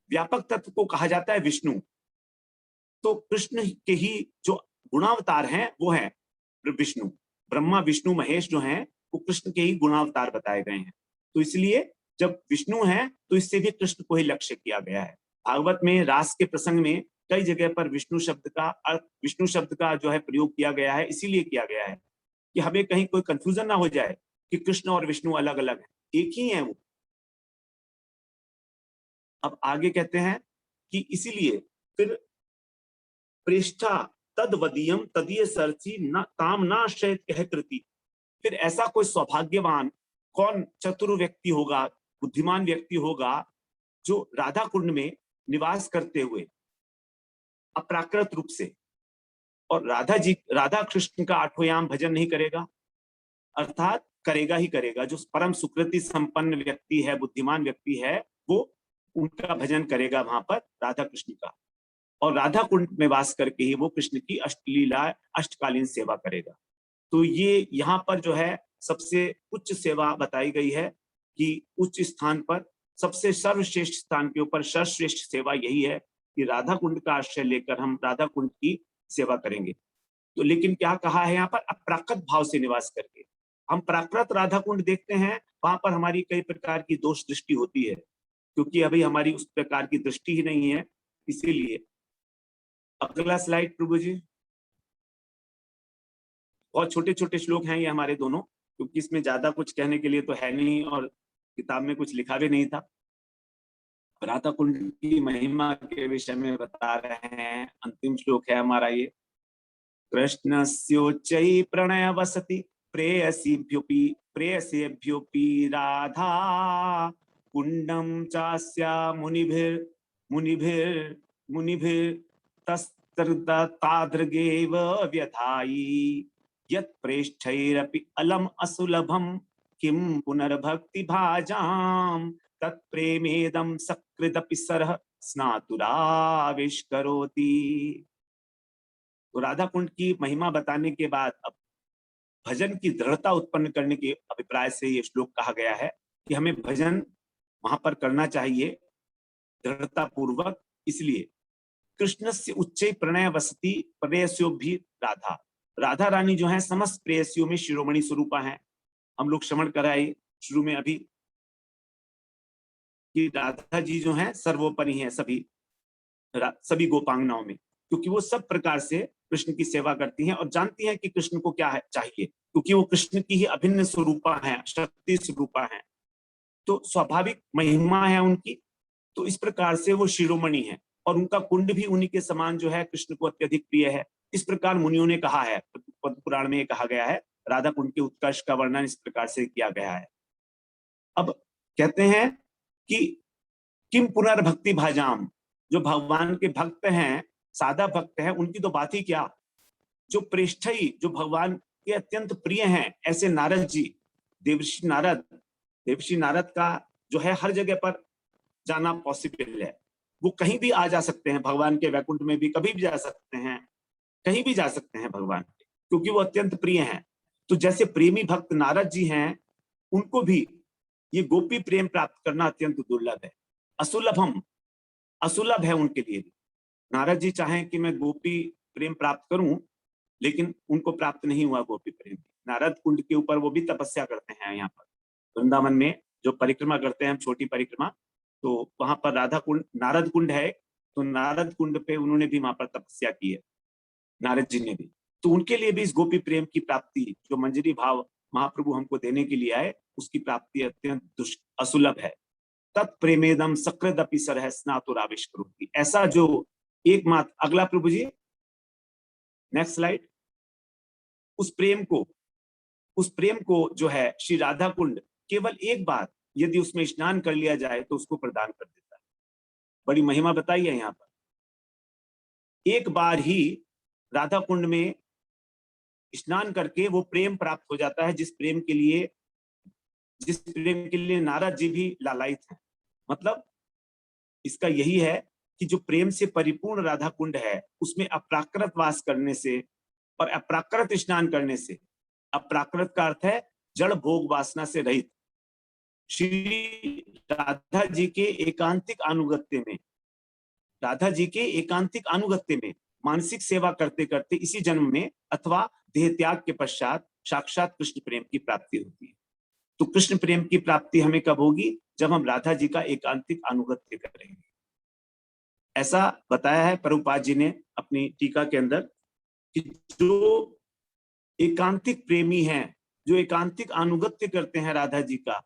व्यापक तत्व को कहा जाता है विष्णु। तो कृष्ण के ही जो गुणावतार हैं वो है विष्णु। ब्रह्मा विष्णु महेश जो हैं वो कृष्ण के ही गुणावतार बताए गए हैं। तो इसलिए जब विष्णु है तो इससे भी कृष्ण को ही लक्ष्य किया गया है। भागवत में रास के प्रसंग में कई जगह पर विष्णु शब्द का जो है प्रयोग किया गया है, इसीलिए किया गया है कि हमें कहीं कोई कंफ्यूजन ना हो जाए कि कृष्ण और विष्णु अलग अलग हैं, एक ही है वो। अब आगे कहते हैं कि इसीलिए फिर प्रेष्ठा तदवदीयम तदीय सरसी न ताम ना शयत कह कृति। फिर ऐसा कोई सौभाग्यवान कौन चतुर व्यक्ति होगा, बुद्धिमान व्यक्ति होगा, जो राधा कुंड में निवास करते हुए अप्राकृत रूप से और राधा कृष्ण का आठोयाम भजन नहीं करेगा। अर्थात करेगा ही करेगा, जो परम सुकृति संपन्न व्यक्ति है, बुद्धिमान व्यक्ति है, वो उनका भजन करेगा वहां पर राधा कृष्ण का, और राधा कुंड में वास करके ही वो कृष्ण की अष्टलीला अष्टकालीन सेवा करेगा। तो ये यहाँ पर जो है सबसे उच्च सेवा बताई गई है कि उच्च स्थान पर सबसे सर्वश्रेष्ठ स्थान के ऊपर सर्वश्रेष्ठ सेवा यही है कि राधा कुंड का आश्रय लेकर हम राधा कुंड की सेवा करेंगे। तो लेकिन क्या कहा है यहाँ पर, अप्राकृत भाव से निवास करके। हम प्राकृत राधा कुंड देखते हैं, वहां पर हमारी कई प्रकार की दोष दृष्टि होती है, क्योंकि अभी हमारी उस प्रकार की दृष्टि ही नहीं है। इसीलिए अगला स्लाइड प्रभु जी। और छोटे छोटे श्लोक हैं ये हमारे दोनों, क्योंकि इसमें ज्यादा कुछ कहने के लिए तो है नहीं और किताब में कुछ लिखा भी नहीं था। राधा कुंड की महिमा के विषय में बता रहे हैं। अंतिम श्लोक है हमारा ये। कृष्णस्योच्चै प्रणय वसति प्रेयसेभ्योऽपि राधा कुंडम चास्या मुनिभिर्तस्तृतादृगेव व्यथायि यत्प्रेष्ठैरपि अलम असुलभम किं पुनर्भक्ति भाजाम तत्प्रेमेदं सकृदपि सरः स्नातुराविष्करोति। तो राधा कुंड की महिमा बताने के बाद अब भजन की दृढ़ता उत्पन्न करने के अभिप्राय से ये श्लोक कहा गया है कि हमें भजन वहां पर करना चाहिए दृढ़ता पूर्वक। इसलिए कृष्ण से उच्च प्रणय वसती प्रेयस्यो भी राधा, राधा रानी जो है समस्त प्रेयसियों में शिरोमणि स्वरूपा है। हम लोग श्रवण कराए शुरू में अभी कि राधा जी जो है सर्वोपरि है सभी गोपांगनाओं में, क्योंकि वो सब प्रकार से कृष्ण की सेवा करती हैं और जानती हैं कि कृष्ण को क्या है चाहिए, क्योंकि वो कृष्ण की ही अभिन्न स्वरूपा है, शक्ति स्वरूपा है, तो स्वाभाविक महिमा है उनकी। तो इस प्रकार से वो शिरोमणि है और उनका कुंड भी उन्हीं के समान जो है कृष्ण को अत्यधिक प्रिय है। इस प्रकार मुनियों ने कहा है, पद्म पुराण में कहा गया है, राधा कुंड के उत्कर्ष का वर्णन इस प्रकार से किया गया है। अब कहते हैं कि किम पुनर्भक्ति भाजाम, जो भगवान के भक्त हैं, सादा भक्त हैं, उनकी तो बात ही क्या, जो प्रेष्ठई, जो भगवान के अत्यंत प्रिय हैं, ऐसे नारद जी, देवर्षि नारद का जो है हर जगह पर जाना पॉसिबल है, वो कहीं भी आ जा सकते हैं, भगवान के वैकुंठ में भी कभी भी जा सकते हैं, कहीं भी जा सकते हैं भगवान के, क्योंकि वो अत्यंत प्रिय हैं। तो जैसे प्रेमी भक्त नारद जी हैं, उनको भी ये गोपी प्रेम प्राप्त करना अत्यंत दुर्लभ है, असुलभ है उनके लिए भी। नारद जी चाहें कि मैं गोपी प्रेम प्राप्त करूं, लेकिन उनको प्राप्त नहीं हुआ गोपी प्रेम। नारद कुंड के ऊपर वो भी तपस्या करते हैं, यहाँ पर वृंदावन में जो परिक्रमा करते हैं हम, छोटी परिक्रमा, तो वहां पर राधा कुंड, नारद कुंड है, तो नारद कुंड पे उन्होंने भी वहां पर तपस्या की है, नारद जी ने भी। तो उनके लिए भी इस गोपी प्रेम की प्राप्ति, जो मंजरी भाव महाप्रभु हमको देने के लिए आए, उसकी प्राप्ति अत्यंत असुलभ है। तत्प्रेमेदम सकृदपि सरह स्नातुराविश करोति, ऐसा जो एकमात्र, अगला प्रभु जी, नेक्स्ट स्लाइड, उस प्रेम को जो है श्री राधा कुंड केवल एक बार यदि उसमें स्नान कर लिया जाए तो उसको प्रदान कर देता है। बड़ी महिमा बताई है यहाँ पर। एक बार ही राधा कुंड में स्नान करके वो प्रेम प्राप्त हो जाता है, जिस प्रेम के लिए नारद जी भी लालायित हैं। मतलब इसका यही है कि जो प्रेम से परिपूर्ण राधा कुंड है, उसमें अप्राकृत वास करने से और अप्राकृत स्नान करने से, अप्राकृत का अर्थ है जड़ भोग वासना से रहित, श्री राधा जी के एकांतिक अनुगत्य में मानसिक सेवा करते करते इसी जन्म में अथवा देह त्याग के पश्चात साक्षात कृष्ण प्रेम की प्राप्ति होती है। तो कृष्ण प्रेम की प्राप्ति हमें कब होगी? जब हम राधा जी का एकांतिक अनुगत्य करेंगे। ऐसा बताया है प्रभुपाद जी ने अपनी टीका के अंदर कि जो एकांतिक प्रेमी हैं, जो एकांतिक अनुगत्य करते हैं राधा जी का,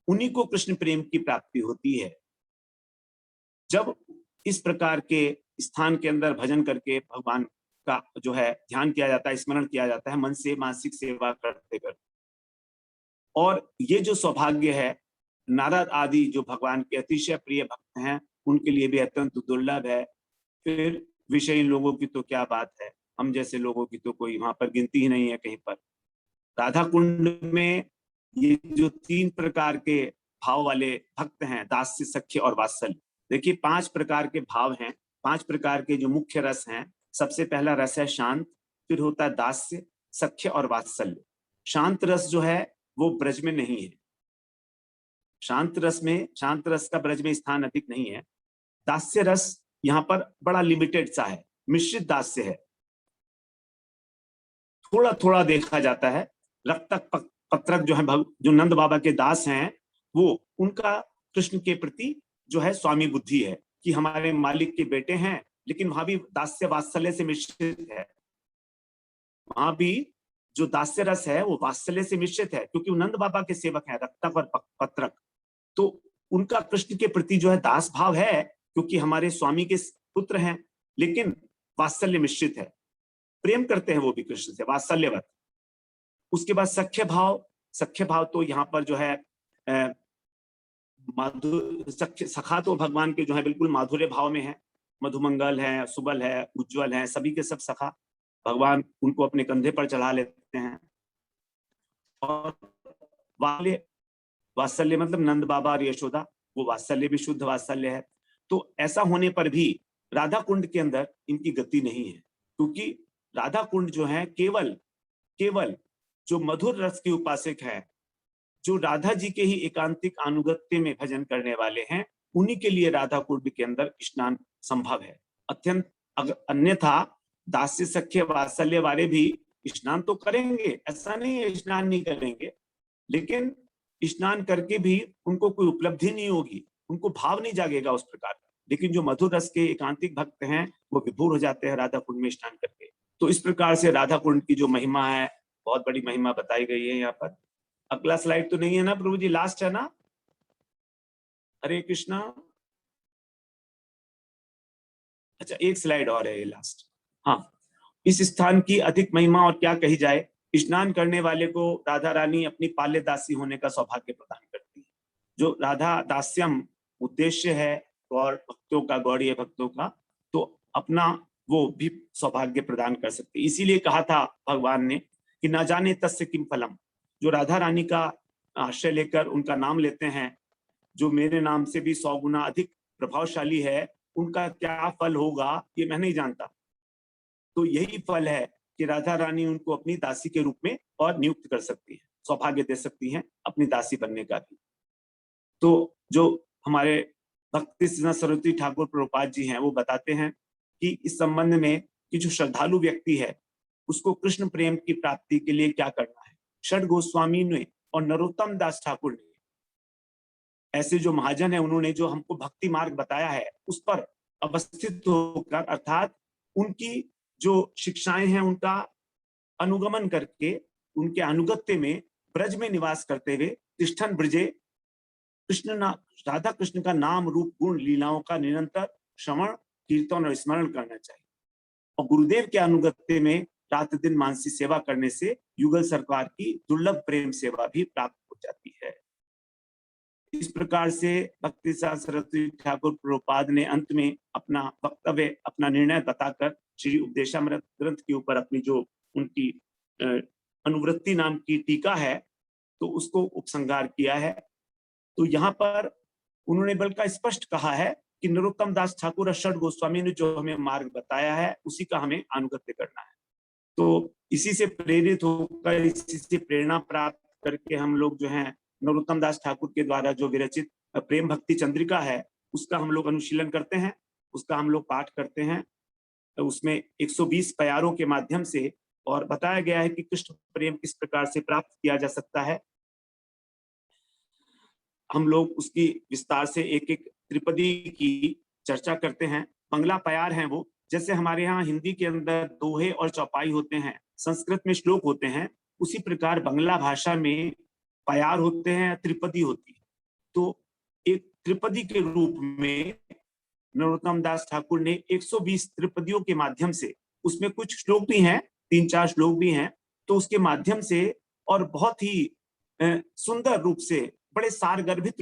उन्हीं को कृष्ण प्रेम की प्राप्ति होती है। जब इस प्रकार के स्थान के अंदर भजन करके भगवान का जो है ध्यान किया जाता है, स्मरण किया जाता है मन से, मानसिक सेवा करते करते, और ये जो सौभाग्य है नारद आदि जो भगवान के अतिशय प्रिय भक्त हैं, उनके लिए भी अत्यंत दुर्लभ है। फिर विषयी लोगों की तो क्या बात है, हम जैसे लोगों की तो कोई वहां पर गिनती ही नहीं है कहीं पर। राधा कुंड में ये जो 3 प्रकार के भाव वाले भक्त हैं, दास्य, सख्य और वात्सल्य, देखिए 5 प्रकार के भाव हैं, 5 प्रकार के जो मुख्य रस हैं। सबसे पहला रस है शांत, फिर होता है दास्य, सख्य और वात्सल्य। शांत रस जो है वो ब्रज में नहीं है, शांत रस का ब्रज में स्थान अधिक नहीं है। दास्य रस यहाँ पर बड़ा लिमिटेड सा है, मिश्रित दास्य है, थोड़ा थोड़ा देखा जाता है। रक्तक पत्रक जो है, जो नंद बाबा के दास हैं, वो उनका कृष्ण के प्रति जो है स्वामी बुद्धि है कि हमारे मालिक के बेटे हैं, लेकिन वहां भी दास्य वात्सल्य से मिश्रित है। वहां भी जो दास्य रस है वो वात्सल्य से मिश्रित है, क्योंकि नंद बाबा के सेवक हैं रक्तक और पत्रक, तो उनका कृष्ण के प्रति जो है दास भाव है, क्योंकि हमारे स्वामी के पुत्र हैं, लेकिन वात्सल्य मिश्रित है, प्रेम करते हैं वो भी कृष्ण से वात्सल्यवत। उसके बाद सख्य भाव तो यहाँ पर जो है सखा तो भगवान के जो है बिल्कुल माधुर्य भाव में है, मधुमंगल है, सुबल है, उज्जवल है, सभी के सब सखा, भगवान उनको अपने कंधे पर चढ़ा लेते हैं। और वात्सल्य मतलब नंद बाबा और यशोदा, वो वात्सल्य भी शुद्ध वात्सल्य है। तो ऐसा होने पर भी राधा कुंड के अंदर इनकी गति नहीं है, क्योंकि राधा कुंड जो है केवल जो मधुर रस के उपासक है, जो राधा जी के ही एकांतिक अनुगत्य में भजन करने वाले हैं, उन्हीं के लिए राधा कुंड के अंदर स्नान संभव है अत्यंत। अन्यथा दास्य, सख्य, वात्सल्य वाले भी स्नान तो करेंगे, ऐसा नहीं है स्नान नहीं करेंगे, लेकिन स्नान करके भी उनको कोई उपलब्धि नहीं होगी, उनको भाव नहीं जागेगा उस प्रकार का। लेकिन जो मधुर रस के एकांतिक भक्त हैं वो विभोर हो जाते हैं राधा कुंड में स्नान करके। तो इस प्रकार से राधा कुंड की जो महिमा है, बहुत बड़ी महिमा बताई गई है यहाँ पर। अगला स्लाइड तो नहीं है ना प्रभु जी, लास्ट है ना? हरे कृष्णा। अच्छा, एक स्लाइड और है ये लास्ट। हाँ, इस स्थान की अधिक महिमा और क्या कही जाए। स्नान करने वाले को राधा रानी अपनी पाल्य दासी होने का सौभाग्य प्रदान करती है। जो राधा दास्यम उद्देश्य है और भक्तों का, गौड़ीय भक्तों का, तो अपना वो भी सौभाग्य प्रदान कर सकती है। इसीलिए कहा था भगवान ने कि ना जाने तस्य किम फलम। जो राधा रानी का आश्रय लेकर उनका नाम लेते हैं, जो मेरे नाम से भी 100 गुना अधिक प्रभावशाली है, उनका क्या फल होगा ये मैं नहीं जानता। तो यही फल है कि राधा रानी उनको अपनी दासी के रूप में और नियुक्त कर सकती है, सौभाग्य दे सकती हैं अपनी दासी बनने का भी। तो जो हमारे भक्ति सिद्धांत सरस्वती ठाकुर प्रभुपाद जी हैं, वो बताते हैं कि इस संबंध में कि जो श्रद्धालु व्यक्ति है उसको कृष्ण प्रेम की प्राप्ति के लिए क्या करना है। षड गोस्वामी ने और नरोत्तम दास ठाकुर ने, ऐसे जो महाजन है, उन्होंने जो हमको भक्ति मार्ग बताया है उस पर अवस्थित होकर, अर्थात उनकी जो शिक्षाएं हैं उनका अनुगमन करके, उनके अनुगत्य में ब्रज में निवास करते हुए तिष्ठन ब्रजे राधा कृष्ण का नाम रूप गुण लीलाओं का निरंतर श्रवण कीर्तन और स्मरण करना चाहिए। और गुरुदेव के अनुगत्य में रात दिन मानसी सेवा करने से युगल सरकार की दुर्लभ प्रेम सेवा भी प्राप्त हो जाती है। इस प्रकार से भक्ति सरस्वती ठाकुर प्रभुपाद ने अंत में अपना वक्तव्य, अपना निर्णय बताकर श्री उपदेशामृत ग्रंथ के ऊपर अपनी जो उनकी अनुवृत्ति नाम की टीका है, तो उसको उपसंहार किया है। तो यहाँ पर उन्होंने बल्कि स्पष्ट कहा है कि नरोत्तम दास ठाकुर और षड गोस्वामी ने जो हमें मार्ग बताया है उसी का हमें अनुगत्य करना है। तो इसी से प्रेरित होकर, इसी से प्रेरणा प्राप्त करके हम लोग जो है नरोत्तम दास ठाकुर के द्वारा जो विरचित प्रेम भक्ति चंद्रिका है उसका हम लोग अनुशीलन करते हैं, उसका हम लोग पाठ करते हैं। उसमें 120 प्यारों के माध्यम से और बताया गया है कि कृष्ण प्रेम किस प्रकार से प्राप्त किया जा सकता है। हम लोग उसकी विस्तार से एक एक त्रिपदी की चर्चा करते हैं। बंगला प्यार हैं वो, जैसे हमारे यहाँ हिंदी के अंदर दोहे और चौपाई होते हैं, संस्कृत में श्लोक होते हैं, उसी प्रकार बंगला भाषा में प्यार होते हैं, त्रिपदी होती है। तो एक त्रिपदी के रूप में नरोत्तम दास ठाकुर ने 120 त्रिपदियों के माध्यम से, उसमें कुछ श्लोक भी हैं, 3-4 श्लोक भी हैं, तो उसके माध्यम से और बहुत ही सुंदर रूप से, बड़े सारगर्भित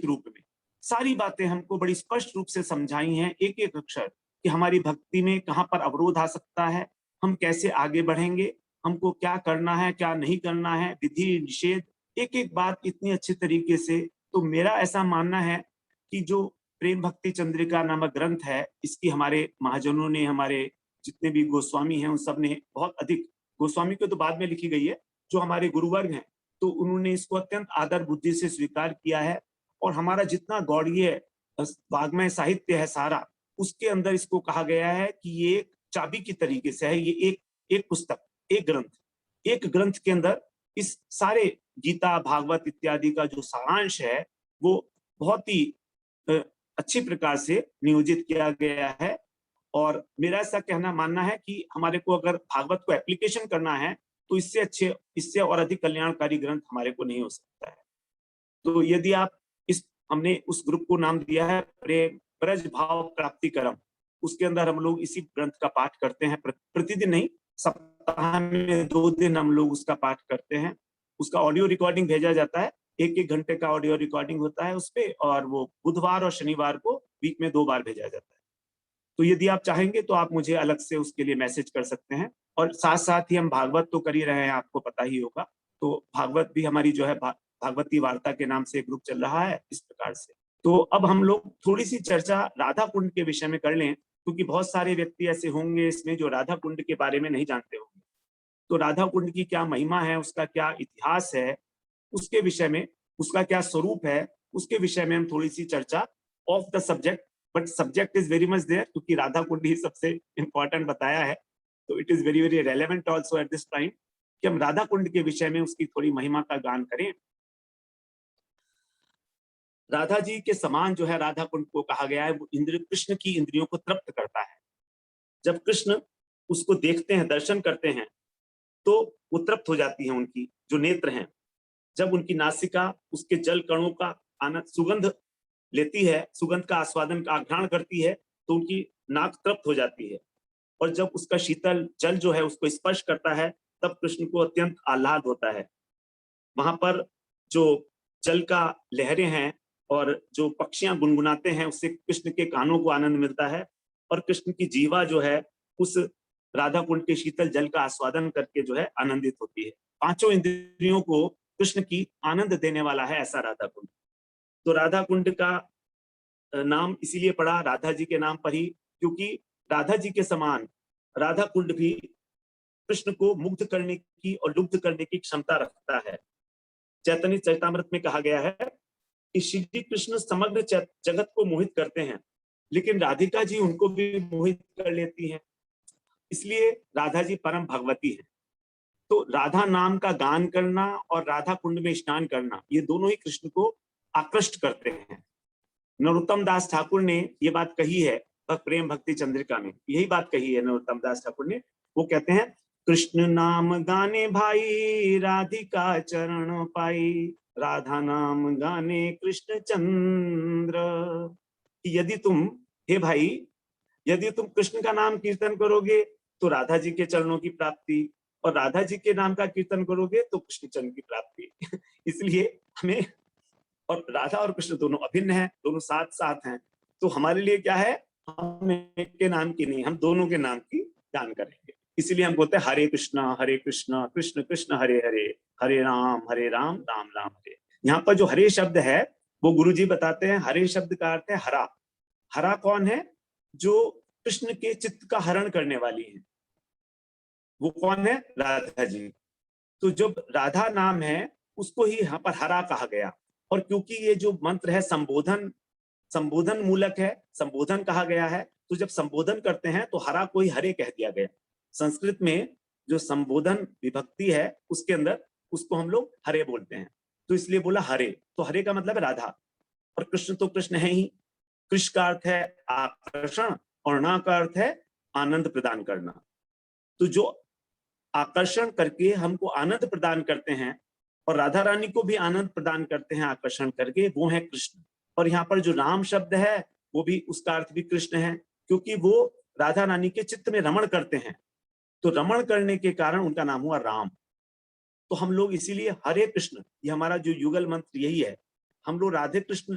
रूप में सारी बातें हमको बड़ी स्पष्ट रूप से समझाई हैं, एक एक अक्षर, कि हमारी भक्ति में कहाँ पर अवरोध आ सकता है, हम कैसे आगे बढ़ेंगे, हमको क्या करना है, क्या नहीं करना है, विधि निषेध, एक एक बात इतनी अच्छे तरीके से। तो मेरा ऐसा मानना है कि जो प्रेम भक्ति चंद्रिका नामक ग्रंथ है, इसकी हमारे महाजनों ने, हमारे जितने भी गोस्वामी हैं उन सब ने बहुत अधिक, गोस्वामी को तो बाद में लिखी गई है, जो हमारे गुरुवर्ग हैं तो उन्होंने इसको अत्यंत आदर बुद्धि से स्वीकार किया है। और हमारा जितना गौड़ीय वाग्मय साहित्य है सारा, उसके अंदर इसको कहा गया है कि ये एक चाबी की तरीके से है, ये एक पुस्तक, एक ग्रंथ के अंदर इस सारे गीता भागवत इत्यादि का जो सारांश है वो बहुत ही अच्छी प्रकार से नियोजित किया गया है। और मेरा ऐसा कहना मानना है कि हमारे को अगर भागवत को एप्लीकेशन करना है तो इससे और अधिक कल्याणकारी ग्रंथ हमारे को नहीं हो सकता है। तो यदि आप हमने उस ग्रुप को नाम दिया है प्रेम ब्रज भाव प्राप्ति करम, उसके अंदर हम लोग इसी ग्रंथ का पाठ करते हैं, प्रतिदिन नहीं, सप्ताह में 2 दिन हम लोग उसका पाठ करते हैं। उसका ऑडियो रिकॉर्डिंग भेजा जाता है, 1-1 घंटे का ऑडियो रिकॉर्डिंग होता है उसपे, और वो बुधवार और शनिवार को वीक में 2 बार भेजा जाता है। तो यदि आप चाहेंगे तो आप मुझे अलग से उसके लिए मैसेज कर सकते हैं। और साथ साथ ही हम भागवत तो कर ही रहे हैं, आपको पता ही होगा, तो भागवत भी हमारी जो है भागवती वार्ता के नाम से ग्रुप चल रहा है इस प्रकार से। तो अब हम लोग थोड़ी सी चर्चा राधा कुंड के विषय में कर लें, क्योंकि बहुत सारे व्यक्ति ऐसे होंगे इसमें जो राधा कुंड के बारे में नहीं जानते होंगे। तो राधा कुंड की क्या महिमा है, उसका क्या इतिहास है, उसके विषय में, उसका क्या स्वरूप है, उसके विषय में हम थोड़ी सी चर्चा of the subject, but subject is very much there, क्योंकि राधा कुंड ही सबसे इंपॉर्टेंट बताया है। तो it is very very relevant also at this time कि हम राधा कुंड के विषय में उसकी थोड़ी महिमा का गान करें। राधा जी के समान जो है राधा कुंड को कहा गया है, वो इंद्र कृष्ण की इंद्रियों को तृप्त करता है। जब कृष्ण उसको देखते हैं, दर्शन करते हैं, तो वो तृप्त हो जाती है उनकी जो नेत्र हैं। जब उनकी नासिका उसके जल कणों का आनंद सुगंध लेती है, सुगंध का आस्वादन का आघ्राण करती है, तो उनकी नाक तृप्त हो जाती है। और जब उसका शीतल जल जो है उसको स्पर्श करता है, तब कृष्ण को अत्यंत आह्लाद होता है। वहां पर जो जल का लहरें हैं और जो पक्षियां गुनगुनाते हैं, उससे कृष्ण के कानों को आनंद मिलता है। और कृष्ण की जीवा जो है उस राधा कुंड के शीतल जल का आस्वादन करके जो है आनंदित होती है। पांचों इंद्रियों को कृष्ण की आनंद देने वाला है ऐसा राधा कुंड। तो राधा कुंड का नाम इसीलिए पड़ा राधा जी के नाम पर ही, क्योंकि राधा जी के समान राधा कुंड भी कृष्ण को मुग्ध करने की और लुब्ध करने की क्षमता रखता है। चैतन्य चरितामृत में कहा गया है कि श्री कृष्ण समग्र जगत को मोहित करते हैं, लेकिन राधिका जी उनको भी मोहित कर लेती हैं, इसलिए राधा जी परम भगवती है। तो राधा नाम का गान करना और राधा कुंड में स्नान करना, ये दोनों ही कृष्ण को आकृष्ट करते हैं। नरोत्तम दास ठाकुर ने ये बात कही है प्रेम भक्ति चंद्रिका में, यही बात कही है नरोत्तम दास ठाकुर ने। वो कहते हैं, कृष्ण नाम गाने भाई राधिका चरण पाई, राधा नाम गाने कृष्ण चंद्र। यदि तुम, हे भाई, यदि तुम कृष्ण का नाम कीर्तन करोगे तो राधा जी के चरणों की प्राप्ति, और राधा जी के नाम का कीर्तन करोगे तो कृष्ण चरण की प्राप्ति। इसलिए हमें, और राधा और कृष्ण दोनों अभिन्न हैं, दोनों साथ साथ हैं। तो हमारे लिए क्या है, हम एक के नाम की नहीं, हम दोनों के नाम की गान करेंगे। इसीलिए हम बोलते हैं हरे कृष्ण कृष्ण कृष्ण हरे हरे, हरे राम राम राम हरे। यहाँ पर जो हरे शब्द है वो गुरुजी बताते हैं, हरे शब्द का अर्थ है हरा। हरा कौन है? जो कृष्ण के चित्त का हरण करने वाली है, वो कौन है? राधा जी। तो जो राधा नाम है उसको ही यहाँ पर हरा कहा गया। और क्योंकि ये जो मंत्र है संबोधन मूलक है, संबोधन कहा गया है, तो जब संबोधन करते हैं तो हरा को ही हरे कह दिया गया। संस्कृत में जो संबोधन विभक्ति है उसके अंदर उसको हम लोग हरे बोलते हैं, तो इसलिए बोला हरे। तो हरे का मतलब है राधा, और कृष्ण तो कृष्ण है ही। कृष्ण का अर्थ है आकर्षण और ना का अर्थ है आनंद प्रदान करना। तो जो आकर्षण करके हमको आनंद प्रदान करते हैं और राधा रानी को भी आनंद प्रदान करते हैं आकर्षण करके, वो है कृष्ण। और यहाँ पर जो राम शब्द है वो भी, उसका अर्थ भी कृष्ण है, क्योंकि वो राधा रानी के चित्त में रमण करते हैं, तो रमण करने के कारण उनका नाम हुआ राम। तो हम लोग इसीलिए हरे कृष्ण, ये हमारा जो युगल मंत्र यही है। हम लोग राधे कृष्ण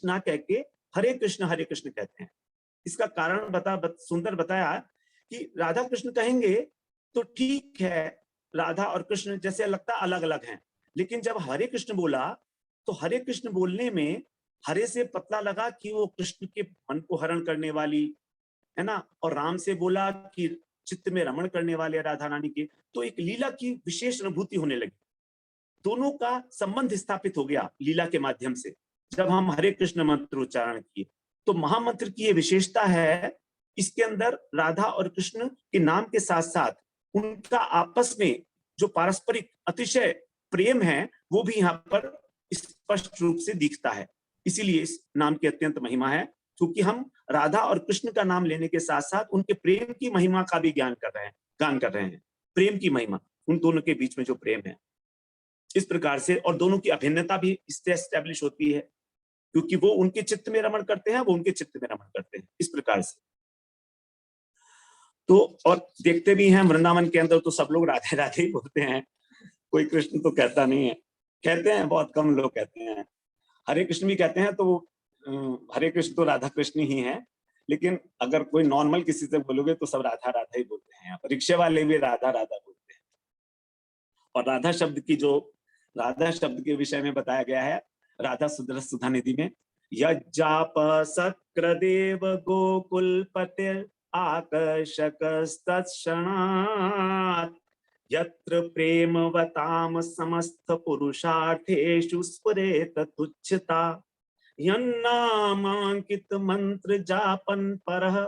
ना कह के हरे कृष्ण कहते हैं। इसका कारण सुंदर बताया कि राधा कृष्ण कहेंगे तो ठीक है, राधा और कृष्ण जैसे लगता अलग अलग हैं, लेकिन जब हरे कृष्ण बोला तो हरे कृष्ण बोलने में हरे से पता लगा कि वो कृष्ण के मन को हरण करने वाली है ना, और राम से बोला कि चित्त में रमण करने वाले राधा रानी के, तो एक लीला की विशेष अनुभूति होने लगी। दोनों का संबंध स्थापित हो गया लीला के माध्यम से। जब हम हरे कृष्ण मंत्र उच्चारण किए तो महामंत्र की ये विशेषता है, इसके अंदर राधा और कृष्ण के नाम के साथ साथ उनका आपस में जो पारस्परिक अतिशय प्रेम है वो भी यहाँ पर स्पष्ट रूप से दिखता है। इसीलिए इस नाम की अत्यंत महिमा है, क्योंकि हम राधा और कृष्ण का नाम लेने के साथ साथ उनके प्रेम की महिमा का भी गान कर रहे हैं। प्रेम की महिमा, उन दोनों के बीच में जो प्रेम है, इस प्रकार से, और दोनों की अभिन्नता भी इससे एस्टेब्लिश होती है, क्योंकि वो उनके चित्त में रमण करते हैं, वो उनके चित्त में रमण करते हैं, इस प्रकार से। तो और देखते भी हैं वृंदावन के अंदर तो सब लोग राधे राधे ही बोलते हैं, कोई कृष्ण तो कहता नहीं है। कहते हैं, बहुत कम लोग कहते हैं। हरे कृष्ण भी कहते हैं तो हरे कृष्ण तो राधा कृष्ण ही है, लेकिन अगर कोई नॉर्मल किसी से बोलोगे तो सब राधा राधा ही बोलते हैं। रिक्शे वाले भी राधा राधा बोलते हैं। और राधा शब्द के विषय में बताया गया है राधा सुधा निधि में, यज्जाप सक्रदेव गोकुलपतिर आकर्षकस्तत्क्षणात्, यत्र प्रेमवताम समस्त पुरुषार्थेषु स्फुरेत तुच्छता, यन्नामांकित मंत्र जापन परः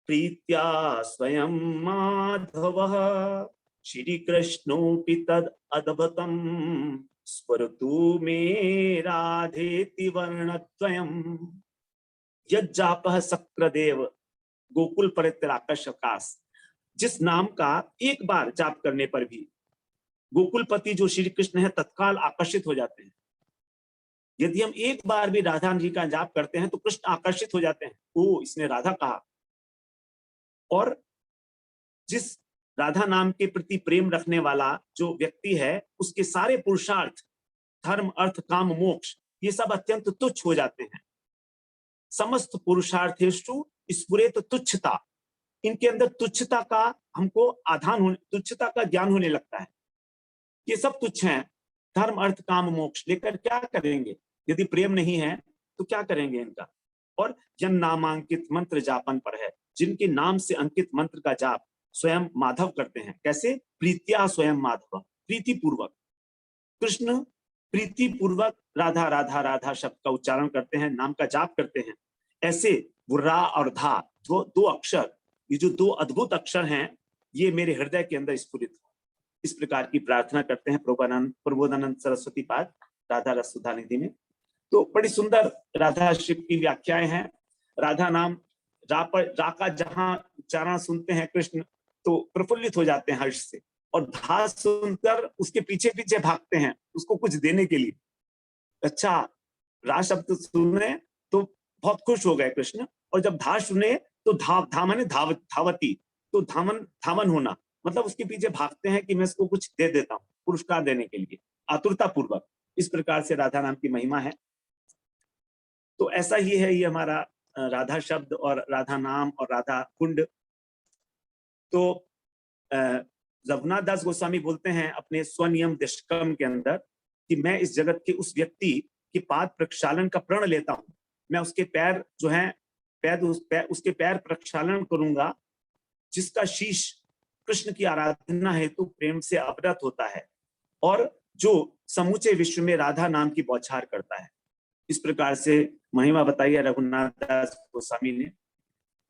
प्रीत्या स्वयं माधवः, श्री कृष्णोऽपि तद् अद्भुतं स्फुरतु मे राधेति वर्णद्वयम् यज्जापः शक्रदेव गोकुल परित्राकशकास। जिस नाम का एक बार जाप करने पर भी गोकुलपति जो श्री कृष्ण है तत्काल आकर्षित हो जाते हैं। यदि हम एक बार भी राधा जी का जाप करते हैं तो कृष्ण आकर्षित हो जाते हैं, ओ इसने राधा कहा। और जिस राधा नाम के प्रति प्रेम रखने वाला जो व्यक्ति है उसके सारे पुरुषार्थ धर्म अर्थ काम मोक्ष ये सब अत्यंत तुच्छ हो जाते हैं। समस्त पुरुषार्थेषु स्फुरेत तुच्छता, इनके अंदर तुच्छता का हमको तुच्छता का ज्ञान होने लगता है। ये सब तुच्छ हैं, धर्म अर्थ काम मोक्ष लेकर क्या करेंगे? यदि प्रेम नहीं है तो क्या करेंगे इनका? और जन नामांकित मंत्र जापन पर है, जिनके नाम से अंकित मंत्र का जाप स्वयं माधव करते हैं। कैसे? प्रीत्या स्वयं माधव, प्रीति पूर्वक। कृष्ण प्रीति पूर्वक राधा राधा राधा शब्द का उच्चारण करते हैं, नाम का जाप करते हैं। ऐसे रा और धा दो अक्षर, ये जो दो अद्भुत अक्षर हैं, ये मेरे हृदय के अंदर स्फुरित हो, इस प्रकार की प्रार्थना करते हैं प्रबोधानंद सरस्वती पाद राधा रस सुधा निधि में। तो बड़ी सुंदर राधा शिव की व्याख्याएं हैं। राधा नाम रा का जहां उच्चारण सुनते हैं कृष्ण तो प्रफुल्लित हो जाते हैं हर्ष से, और धा सुनकर उसके पीछे पीछे भागते हैं उसको कुछ देने के लिए। अच्छा, रा शब्द सुने तो बहुत खुश हो गए कृष्ण, और जब धा सुने तो धा माने धावती, तो धावन होना, मतलब उसके पीछे भागते हैं कि मैं इसको कुछ दे देता हूँ पुरस्कार देने के लिए, आतुरता पूर्वक। इस प्रकार से राधा नाम की महिमा है। तो ऐसा ही है ये हमारा राधा शब्द और राधा नाम और राधा कुंड। तो रघुनाथ दास गोस्वामी बोलते हैं अपने स्वनियम दशकम के अंदर कि मैं इस जगत के उस व्यक्ति के पाद प्रक्षालन का प्रण लेता हूं, मैं उसके पैर जो हैं उसके पैर प्रक्षालन करूंगा जिसका शीश कृष्ण की आराधना हेतु प्रेम से अवरत होता है और जो समूचे विश्व में राधा नाम की बौछार करता है। इस प्रकार से महिमा बताई है रघुनाथ दास गोस्वामी ने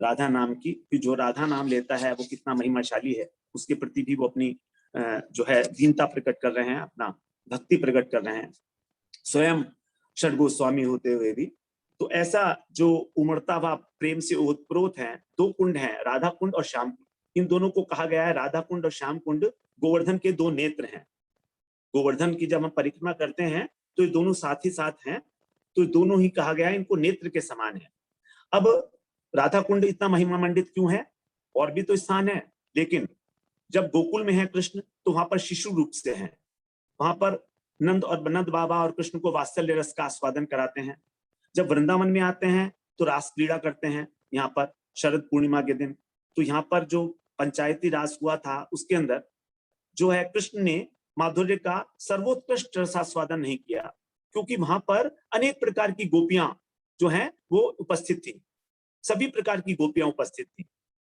राधा नाम की, कि जो राधा नाम लेता है वो कितना महिमाशाली है, उसके प्रति भी वो अपनी जो है दीनता प्रकट कर रहे हैं, अपना भक्ति प्रकट कर रहे हैं, स्वयं षड गोस्वामी होते हुए भी। तो ऐसा जो उमड़ता हुआ प्रेम से ओतप्रोत है, दो कुंड हैं, राधा कुंड और श्याम कुंड। इन दोनों को कहा गया है, राधा कुंड और श्याम कुंड गोवर्धन के दो नेत्र हैं। गोवर्धन की जब हम परिक्रमा करते हैं तो ये दोनों साथ ही साथ हैं, तो दोनों ही कहा गया है इनको नेत्र के समान है। अब राधा कुंड इतना महिमा मंडित क्यों है? और भी तो स्थान है, लेकिन जब गोकुल में है कृष्ण तो वहां पर शिशु रूप से हैं, वहां पर नंद बाबा और कृष्ण को वात्सल्य रस का आस्वादन कराते हैं। जब वृंदावन में आते हैं तो रास क्रीड़ा करते हैं यहाँ पर शरद पूर्णिमा के दिन। तो यहाँ पर जो पंचायती रास हुआ था उसके अंदर जो है कृष्ण ने माधुर्य का सर्वोत्कृष्ट रसास्वादन नहीं किया, क्योंकि वहां पर अनेक प्रकार की गोपियां जो हैं वो उपस्थित थी, सभी प्रकार की गोपियां उपस्थित थी।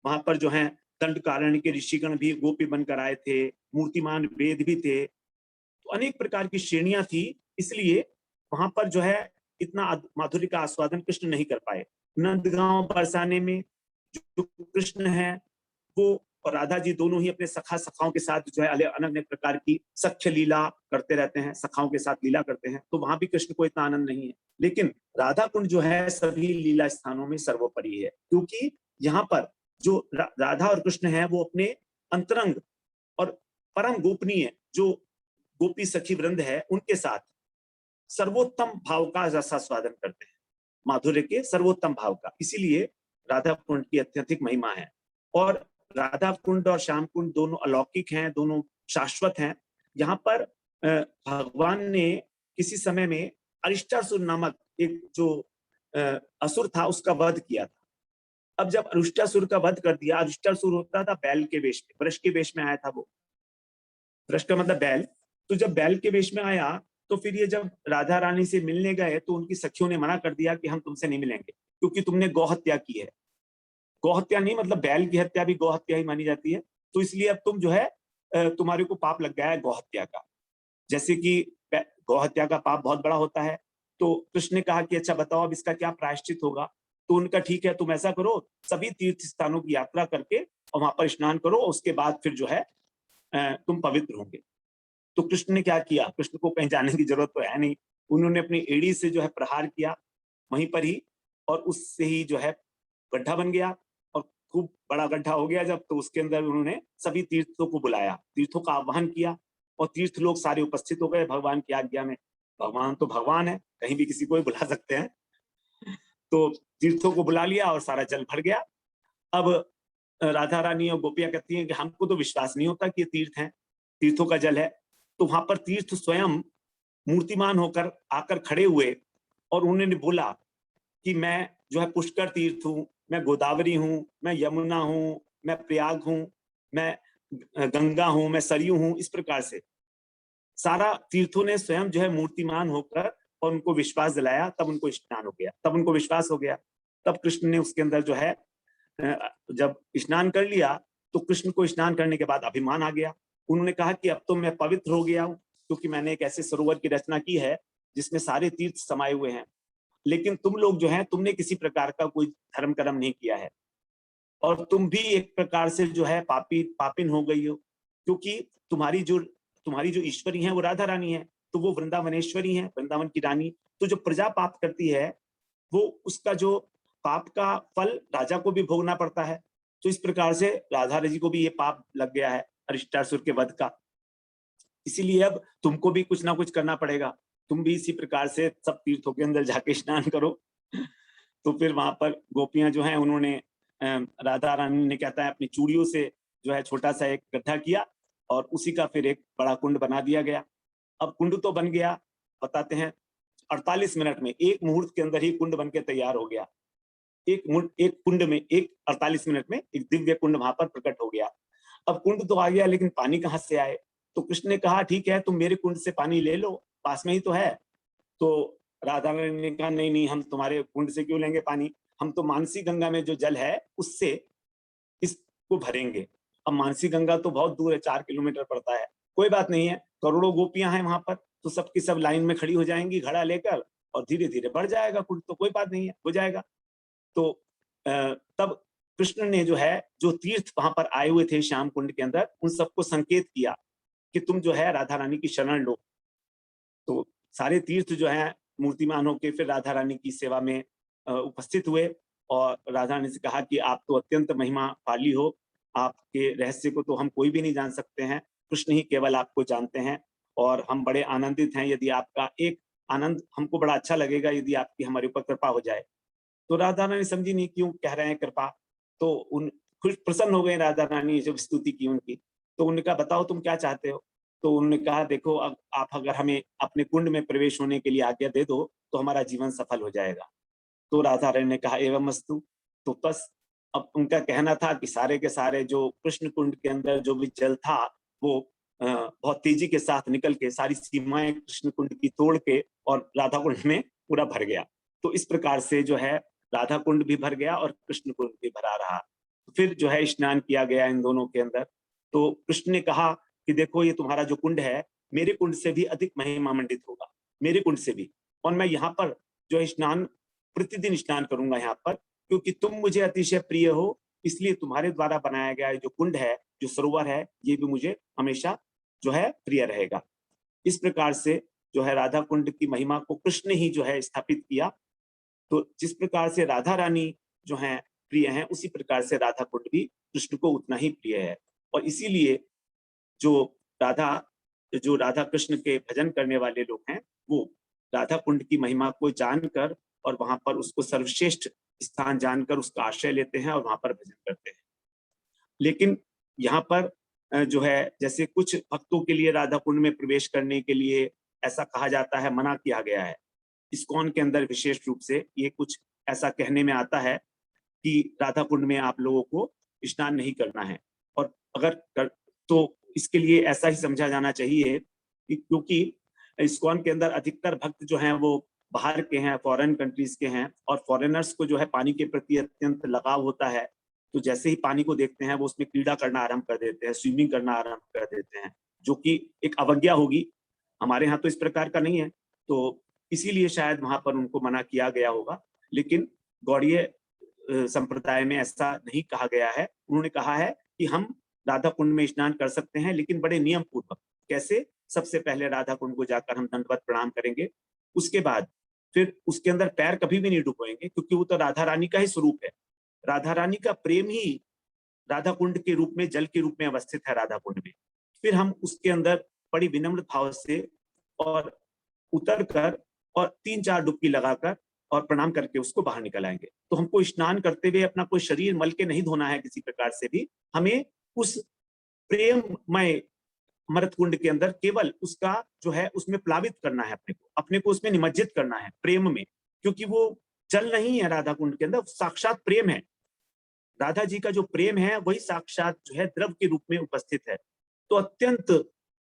वहां पर जो है दंडकारण्य के ऋषिगण भी गोपी बनकर आए थे, मूर्तिमान वेद भी थे, तो अनेक प्रकार की श्रेणियां थी, इसलिए वहां पर जो है इतना माधुर्य का आस्वादन कृष्ण नहीं कर पाए। नंदगांव बरसाने में जो कृष्ण है वो और राधा जी दोनों ही अपने सखाओं के साथ जो है अलग अलग प्रकार की सख्य लीला करते रहते हैं, सखाओं के साथ लीला करते हैं, तो वहां भी कृष्ण को इतना आनंद नहीं है। लेकिन राधा कुंड जो है सभी लीला स्थानों में सर्वोपरि है, क्योंकि यहाँ पर जो राधा और कृष्ण है वो अपने अंतरंग और परम गोपनीय जो गोपी सखी वृंद है उनके साथ सर्वोत्तम भाव का रसास्वादन करते हैं, माधुर्य के सर्वोत्तम भाव का। इसीलिए राधा कुंड की अत्यधिक महिमा है। और राधा कुंड और श्याम कुंड दोनों अलौकिक हैं, दोनों शाश्वत हैं। यहाँ पर भगवान ने किसी समय में अरिष्टासुर नामक एक जो असुर था उसका वध किया था। अब जब अरिष्टासुर का वध कर दिया, अरिष्टासुर होता था बैल के वेश में, वृष के वेश में आया था वो, वृष का मतलब बैल। तो जब बैल के वेश में आया तो फिर ये जब राधा रानी से मिलने गए तो उनकी सखियों ने मना कर दिया कि हम तुमसे नहीं मिलेंगे, क्योंकि तुमने गौ हत्या की है। गौ हत्या नहीं मतलब बैल की हत्या भी गौ हत्या ही मानी जाती है, तो इसलिए अब तुम जो है तुम्हारे को पाप लग गया है गौ हत्या का। जैसे कि गौ हत्या का पाप बहुत बड़ा होता है, तो कृष्ण ने कहा कि अच्छा बताओ अब इसका क्या प्रायश्चित होगा। तो उनका ठीक है तुम ऐसा करो, सभी तीर्थ स्थानों की यात्रा करके और वहां पर स्नान करो, उसके बाद फिर जो है तुम पवित्र होंगे। तो कृष्ण ने क्या किया, कृष्ण को कहीं जाने की जरूरत तो है नहीं, उन्होंने अपनी एड़ी से जो है प्रहार किया वहीं पर ही, और उससे ही जो है गड्ढा बन गया, और खूब बड़ा गड्ढा हो गया जब, तो उसके अंदर उन्होंने सभी तीर्थों को बुलाया, तीर्थों का आह्वान किया, और तीर्थ लोग सारे उपस्थित हो गए भगवान की आज्ञा में। भगवान तो भगवान है, कहीं भी किसी को भी बुला सकते हैं। तो तीर्थों को बुला लिया और सारा जल भर गया। अब राधा रानी और गोपियां कहती हैं कि हमको तो विश्वास नहीं होता कि ये तीर्थ है, तीर्थों का जल है। तो वहां पर तीर्थ स्वयं मूर्तिमान होकर आकर खड़े हुए, और उन्होंने बोला कि मैं जो है पुष्कर तीर्थ हूँ, मैं गोदावरी हूँ, मैं यमुना हूँ, मैं प्रयाग हूँ, मैं गंगा हूँ, मैं सरयू हूँ। इस प्रकार से सारा तीर्थों ने स्वयं जो है मूर्तिमान होकर और उनको विश्वास दिलाया, तब उनको स्नान हो गया, तब उनको विश्वास हो गया। तब कृष्ण ने उसके अंदर जो है जब स्नान कर लिया, तो कृष्ण को स्नान करने के बाद अभिमान आ गया। उन्होंने कहा कि अब तो मैं पवित्र हो गया हूं, क्योंकि मैंने एक ऐसे सरोवर की रचना की है जिसमें सारे तीर्थ समाये हुए हैं। लेकिन तुम लोग जो है, तुमने किसी प्रकार का कोई धर्म कर्म नहीं किया है, और तुम भी एक प्रकार से जो है पापिन हो गई हो, क्योंकि तुम्हारी जो ईश्वरी है वो राधा रानी है, तो वो वृंदावनेश्वरी है, वृंदावन की रानी। तो जो प्रजा पाप करती है, वो उसका जो पाप का फल राजा को भी भोगना पड़ता है। तो इस प्रकार से राधा जी को भी ये पाप लग गया है अरिष्टासुर के वध का। इसीलिए अब तुमको भी कुछ ना कुछ करना पड़ेगा, तुम भी इसी प्रकार से सब तीर्थों के अंदर जाके स्नान करो। तो फिर वहां पर गोपियां जो हैं, उन्होंने राधा रानी ने कहता है अपनी चूड़ियों से जो है छोटा सा एक गड्ढा किया, और उसी का फिर एक बड़ा कुंड बना दिया गया। अब कुंड तो बन गया, बताते हैं 48 मिनट में, एक मुहूर्त के अंदर ही कुंड बन के तैयार हो गया। एक कुंड में, एक 48 मिनट में एक दिव्य कुंड वहां पर प्रकट हो गया। अब कुंड तो आ गया, लेकिन पानी कहाँ से आए? तो कृष्ण ने कहा ठीक है, तुम मेरे कुंड से पानी ले लो, पास में ही तो है। तो राधा रानी ने कहा नहीं नहीं, हम तुम्हारे कुंड से क्यों लेंगे पानी, हम तो मानसी गंगा में जो जल है उससे इसको भरेंगे। अब मानसी गंगा तो बहुत दूर है, 4 किलोमीटर पड़ता है। कोई बात नहीं है, करोड़ों गोपियां हैं वहां पर, तो सबकी सब लाइन में खड़ी हो जाएंगी घड़ा लेकर, और धीरे धीरे बढ़ जाएगा कुंड, तो कोई बात नहीं है, हो जाएगा। तो तब कृष्ण ने जो है, जो तीर्थ वहां पर आए हुए थे श्याम कुंड के अंदर, उन सबको संकेत किया कि तुम जो है राधा रानी की शरण लो। तो सारे तीर्थ जो है मूर्तिमान होकर फिर राधा रानी की सेवा में उपस्थित हुए, और राधा रानी से कहा कि आप तो अत्यंत महिमा पाली हो, आपके रहस्य को तो हम कोई भी नहीं जान सकते हैं, कृष्ण ही केवल आपको जानते हैं, और हम बड़े आनंदित हैं यदि आपका एक आनंद, हमको बड़ा अच्छा लगेगा यदि आपकी हमारे ऊपर कृपा हो जाए। तो राधा रानी समझी नहीं क्यों कह रहे हैं कृपा, तो उन खुश प्रसन्न हो गए राधा रानी जब स्तुति की उनकी। तो उन्होंने कहा बताओ तुम क्या चाहते हो? तो उन्होंने कहा देखो, अब आप अगर हमें अपने कुंड में प्रवेश होने के लिए आज्ञा दे दो तो हमारा जीवन सफल हो जाएगा। तो राधा रानी ने कहा एवं अस्तु। तो बस अब उनका कहना था कि सारे के सारे जो कृष्ण कुंड के अंदर जो भी जल था, वो बहुत तेजी के साथ निकल के सारी सीमाएं कृष्ण कुंड की तोड़ के और राधा कुंड में पूरा भर गया। तो इस प्रकार से जो है राधा कुंड भी भर गया और कृष्ण कुंड भी भरा रहा। तो फिर जो है स्नान किया गया इन दोनों के अंदर। तो कृष्ण ने कहा कि देखो ये तुम्हारा जो कुंड है मेरे कुंड से भी अधिक महिमा मंडित होगा, मेरे कुंड से भी, और मैं यहाँ पर जो है स्नान प्रतिदिन स्नान करूंगा यहाँ पर, क्योंकि तुम मुझे अतिशय प्रिय हो, इसलिए तुम्हारे द्वारा बनाया गया जो कुंड है, जो सरोवर है, ये भी मुझे हमेशा जो है प्रिय रहेगा। इस प्रकार से जो है राधा कुंड की महिमा को कृष्ण ही जो है स्थापित किया। तो जिस प्रकार से राधा रानी जो है प्रिय हैं, उसी प्रकार से राधा कुंड भी कृष्ण को उतना ही प्रिय है। और इसीलिए जो राधा जो राधा कृष्ण के भजन करने वाले लोग हैं, वो राधा कुंड की महिमा को जानकर और वहां पर उसको सर्वश्रेष्ठ स्थान जानकर उसका आश्रय लेते हैं और वहां पर भजन करते हैं। लेकिन यहाँ पर जो है जैसे कुछ भक्तों के लिए राधा कुंड में प्रवेश करने के लिए ऐसा कहा जाता है, मना किया गया है। इस्कॉन के अंदर विशेष रूप से ये कुछ ऐसा कहने में आता है कि राधा कुंड में आप लोगों को स्नान नहीं करना है, और अगर कर, तो इसके लिए ऐसा ही समझा जाना चाहिए कि क्योंकि इस्कॉन के अंदर अधिकतर भक्त जो हैं वो बाहर के हैं, फॉरेन कंट्रीज के हैं, और फॉरेनर्स को जो है पानी के प्रति अत्यंत लगाव होता है। तो जैसे ही पानी को देखते हैं वो उसमें क्रीड़ा करना आरंभ कर देते हैं, स्विमिंग करना आरंभ कर देते हैं, जो कि एक अवज्ञा होगी। हमारे यहाँ तो इस प्रकार का नहीं है, तो इसीलिए शायद वहां पर उनको मना किया गया होगा। लेकिन गौड़ीय संप्रदाय में ऐसा नहीं कहा गया है। उन्होंने कहा है कि हम राधा कुंड में स्नान कर सकते हैं, लेकिन बड़े नियम पूर्वक। कैसे? सबसे पहले राधा कुंड को जाकर हम दंडवत प्रणाम करेंगे, उसके बाद फिर उसके अंदर पैर कभी भी नहीं डुबोएंगे, क्योंकि वो तो राधा रानी का ही स्वरूप है। राधा रानी का प्रेम ही राधा कुंड के रूप में, जल के रूप में अवस्थित है राधा कुंड में। फिर हम उसके अंदर बड़ी विनम्र भाव से और उतर कर और 3-4 डुबकी लगाकर और प्रणाम करके उसको बाहर निकल आएंगे। तो हमको स्नान करते हुए अपना कोई शरीर मल के नहीं धोना है किसी प्रकार से भी। हमें उस प्रेममय अमृत कुंड के अंदर केवल उसका जो है उसमें प्लावित करना है, अपने को उसमें निमज्जित करना है प्रेम में, क्योंकि वो जल नहीं है राधा कुंड के अंदर, साक्षात प्रेम है। राधा जी का जो प्रेम है वही साक्षात जो है द्रव के रूप में उपस्थित है। तो अत्यंत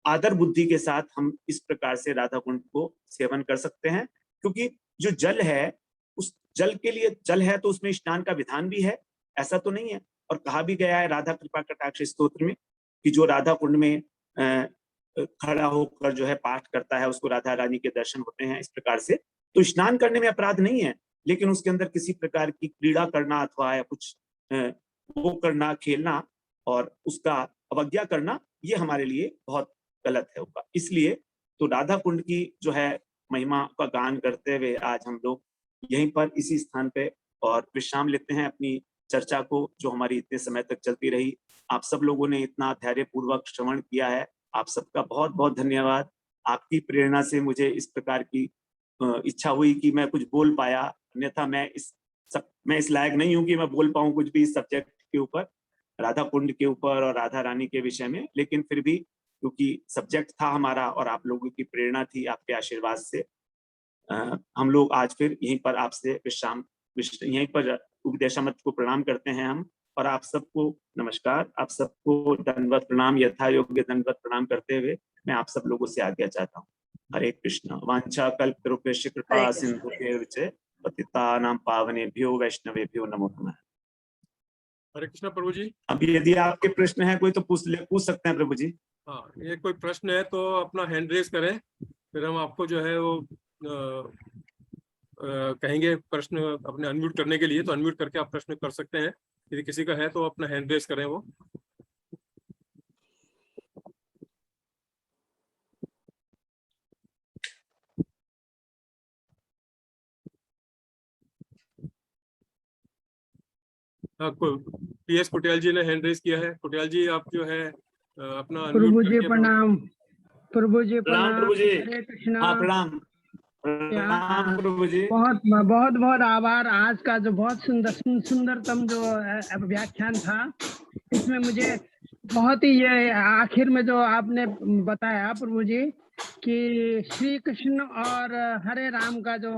आदर बुद्धि के साथ हम इस प्रकार से राधा कुंड को सेवन कर सकते हैं, क्योंकि जो जल है उस जल के लिए, जल है तो उसमें स्नान का विधान भी है, ऐसा तो नहीं है। और कहा भी गया है राधा कृपा कटाक्ष स्तोत्र में कि जो राधा कुंड में खड़ा होकर जो है पाठ करता है उसको राधा रानी के दर्शन होते हैं, इस प्रकार से। तो स्नान करने में अपराध नहीं है, लेकिन उसके अंदर किसी प्रकार की क्रीड़ा करना अथवा या कुछ वो करना, खेलना और उसका अवज्ञा करना, ये हमारे लिए बहुत गलत है होगा। इसलिए तो राधा कुंड की जो है महिमा का गान करते हुए आज हम लोग यहीं पर इसी स्थान पे और विश्राम लेते हैं अपनी चर्चा को, जो हमारी इतने समय तक चलती रही। आप सब लोगों ने इतना धैर्यपूर्वक श्रवण किया है, आप सबका बहुत बहुत धन्यवाद। आपकी प्रेरणा से मुझे इस प्रकार की इच्छा हुई कि मैं कुछ बोल पाया, अन्यथा मैं इस लायक नहीं हूं कि मैं बोल पाऊं कुछ भी इस सब्जेक्ट के ऊपर, राधा कुंड के ऊपर और राधा रानी के विषय में। लेकिन फिर भी क्योंकि सब्जेक्ट था हमारा और आप लोगों की प्रेरणा थी, आपके आशीर्वाद से हम लोग आज फिर यहीं पर आपसे विश्राम, यहीं पर उपदेशामृत को प्रणाम करते हैं हम। और आप सबको नमस्कार, आप सबको दंडवत प्रणाम, यथा योग्य दंडवत प्रणाम करते हुए मैं आप सब लोगों से आज्ञा चाहता हूँ। हरे कृष्ण। वांछा कल्पतरुभ्यश्च कृपा सिंधुभ्यैव च पतितानां पावनेभ्यो वैष्णवेभ्यो नमो नमः। हरे कृष्ण प्रभु जी। अब यदि आपके प्रश्न है कोई तो पूछ सकते हैं प्रभु जी। हाँ, ये कोई प्रश्न है तो अपना हैंड रेज करें, फिर हम आपको जो है वो कहेंगे प्रश्न अपने अनम्यूट करने के लिए, तो अनम्यूट करके आप प्रश्न कर सकते हैं। यदि किसी का है तो अपना हैंड रेज करें वो। हाँ, पीएस कुटियाल जी ने हैंड रेज किया है। कुटियाल जी आप जो है अपना प्रभु जी प्रणाम। प्रभु जी प्रणाम प्रभु जी। हरे कृष्णा। हाँ प्रणाम प्रणाम प्रभु जी। बहुत बहुत बहुत आभार। आज का जो बहुत सुंदरतम जो व्याख्यान था, इसमें मुझे बहुत ही ये आखिर में जो आपने बताया प्रभु जी कि श्री कृष्ण और हरे राम का जो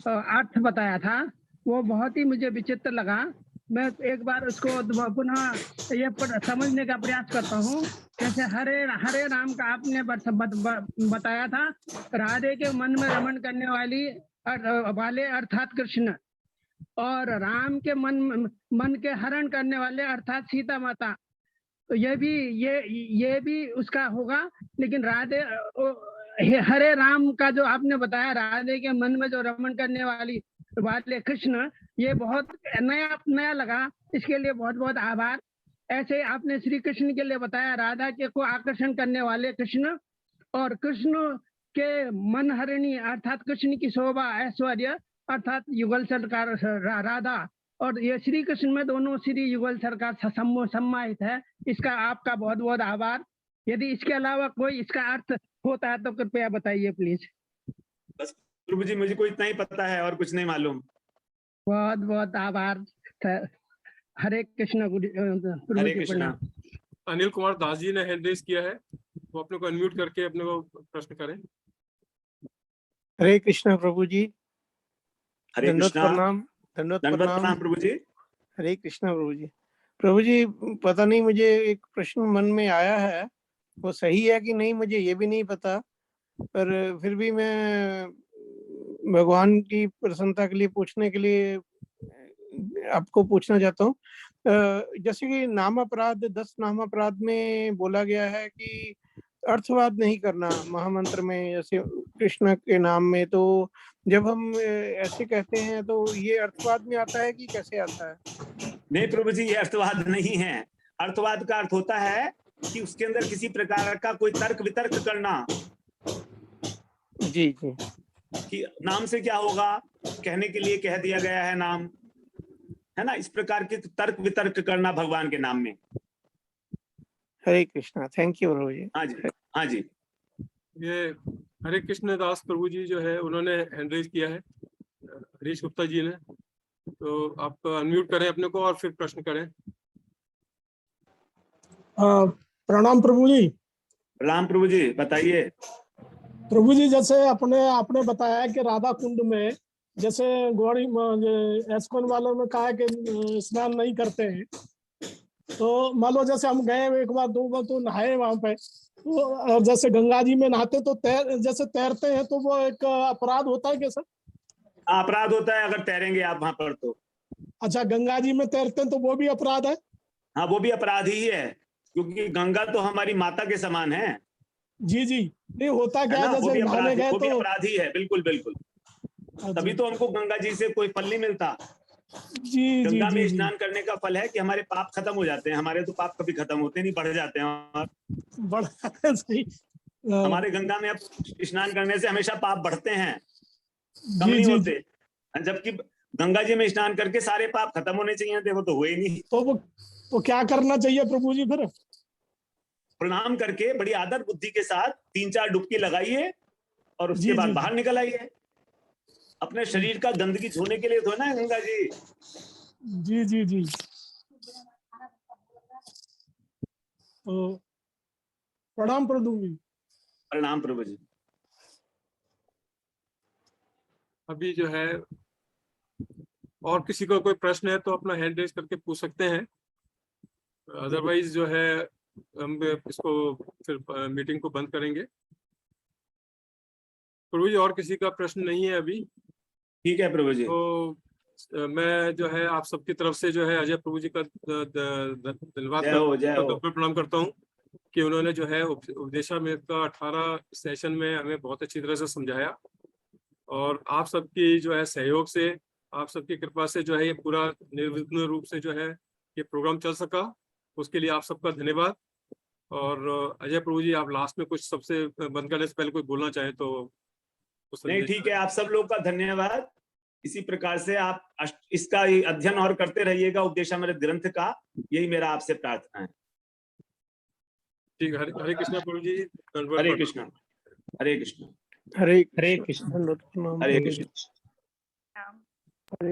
अर्थ बताया था, वो बहुत ही मुझे विचित्र लगा। मैं एक बार उसको पुनः ये समझने का प्रयास करता हूँ। जैसे हरे राम का आपने बताया था, राधे के मन में रमण करने वाले अर्थात कृष्ण, और राम के मन के हरण करने वाले अर्थात सीता माता। तो ये भी उसका होगा। लेकिन हरे राम का जो आपने बताया, राधे के मन में जो रमण करने वाले कृष्ण, ये बहुत नया लगा। इसके लिए बहुत बहुत आभार। ऐसे आपने श्री कृष्ण के लिए बताया, राधा के को आकर्षण करने वाले कृष्ण, और कृष्ण के मन हरणी अर्थात कृष्ण की शोभा ऐश्वर्य अर्थात युगल सरकार राधा, और ये श्री कृष्ण में दोनों श्री युगल सरकार सम्मानित है। इसका आपका बहुत बहुत आभार। यदि इसके अलावा कोई इसका अर्थ होता है तो कृपया बताइए प्लीज। बस प्रभु जी, मुझे को इतना ही पता है और कुछ नहीं मालूम। बहुत बहुत आभार। हरे कृष्ण। हरे कृष्ण। अनिल कुमार दास जी ने हैंड रेज किया है, वो अपने को अनम्यूट करके अपने को प्रश्न करें। हरे कृष्ण प्रभु जी। हरे कृष्णा। दंडवत प्रणाम प्रभु जी। हरे कृष्ण प्रभु जी। प्रभु जी, पता नहीं, मुझे एक प्रश्न मन में आया है, वो सही है कि नहीं मुझे ये भी नहीं पता, पर फिर भी मैं भगवान की प्रसन्नता के लिए पूछने के लिए आपको पूछना चाहता हूँ। जैसे कि नाम अपराध, 10 नाम अपराध में बोला गया है कि अर्थवाद नहीं करना महामंत्र में, जैसे कृष्ण के नाम में। तो जब हम ऐसे कहते हैं तो ये अर्थवाद में आता है कि कैसे आता है? नहीं प्रभु जी, ये अर्थवाद नहीं है। अर्थवाद का अर्थ होता है कि उसके अंदर किसी प्रकार का कोई तर्क वितर्क करना, जी जी कि नाम से क्या होगा, कहने के लिए कह दिया गया है नाम, है ना, इस प्रकार के तर्क वितर्क करना भगवान के नाम में। हरे कृष्णा, थैंक यू प्रभु जी। हाँ जी, हाँ जी। ये हरे कृष्ण दास प्रभु जी जो है उन्होंने हैंड रेज किया है, हरीश गुप्ता जी ने, तो आप अनम्यूट करें अपने को और फिर प्रश्न करें। प्रणाम प्रभु जी। राम प्रभु जी बताइए। प्रभु जी जैसे आपने बताया कि राधा कुंड में जैसे गौड़ी एस्कॉन वालों ने कहा कि स्नान नहीं करते हैं, तो मान लो जैसे हम गए एक बार दो बार तो नहाए वहां पे, तो जैसे गंगा जी में नहाते तो जैसे तैरते हैं तो वो एक अपराध होता है क्या सर? अपराध होता है अगर तैरेंगे आप वहां पर तो। अच्छा, गंगा जी में तैरते हैं तो वो भी अपराध है? हाँ, वो भी अपराध ही है, क्योंकि गंगा तो हमारी माता के समान है। जी जी, नहीं होता क्या ना, वो जैसे भी नहाने अपराध, गए वो भी तो अपराध ही है, बिल्कुल बिल्कुल। तभी तो हमको गंगा जी से कोई फल नहीं मिलता। जी जी गंगा में जी स्नान करने का फल है कि हमारे पाप खत्म हो जाते हैं। हमारे तो पाप कभी खत्म होते नहीं, बढ़ जाते हैं। और बड़ा सही। हमारे गंगा में अब स्नान करने से हमेशा पाप बढ़ते हैं, कम जी नहीं जी होते। जबकि गंगा जी में स्नान करके सारे पाप खत्म होने चाहिए, देखो तो हुए ही नहीं। तो वो क्या करना चाहिए प्रभु जी फिर? प्रणाम करके बड़ी आदर बुद्धि के साथ 3-4 डुबकी लगाइए और उसके जी बाद जी बाहर निकल आइए। अपने शरीर का गंदगी धोने के लिए तो ना गंगा जी। जी जी जी। तो प्रणाम प्रभु जी। प्रणाम प्रभु जी। अभी जो है और किसी को कोई प्रश्न है तो अपना हैंड रेज करके पूछ सकते हैं, अदरवाइज जो है हम इसको फिर मीटिंग को बंद करेंगे। प्रभु जी और किसी का प्रश्न नहीं है अभी, ठीक है प्रभु जी। तो मैं जो है आप सबकी तरफ से जो है अजय प्रभु जी का धन्यवाद जय हो, जय हो। प्रणाम करता हूँ कि उन्होंने जो है उपदेशामृत का 18 सेशन में हमें बहुत अच्छी तरह से समझाया, और आप सबकी जो है सहयोग से, आप सबकी कृपा से जो है ये पूरा निर्विघ्न रूप से जो है ये प्रोग्राम चल सका, उसके लिए आप सबका धन्यवाद। और अजय प्रभु जी आप लास्ट में कुछ सबसे बंद करने से पहले कोई बोलना चाहे तो कुछ नहीं, संदेश। ठीक है, आप सब लोग का धन्यवाद। इसी प्रकार से आप इसका अध्ययन और करते रहिएगा, उपदेशामृत ग्रंथ का, यही मेरा आपसे प्रार्थना है। ठीक है, हरे कृष्णा प्रभु जी। हरे कृष्णा, हरे कृष्णा, हरे हरे कृष्णा। कृष्ण। हरे कृष्ण।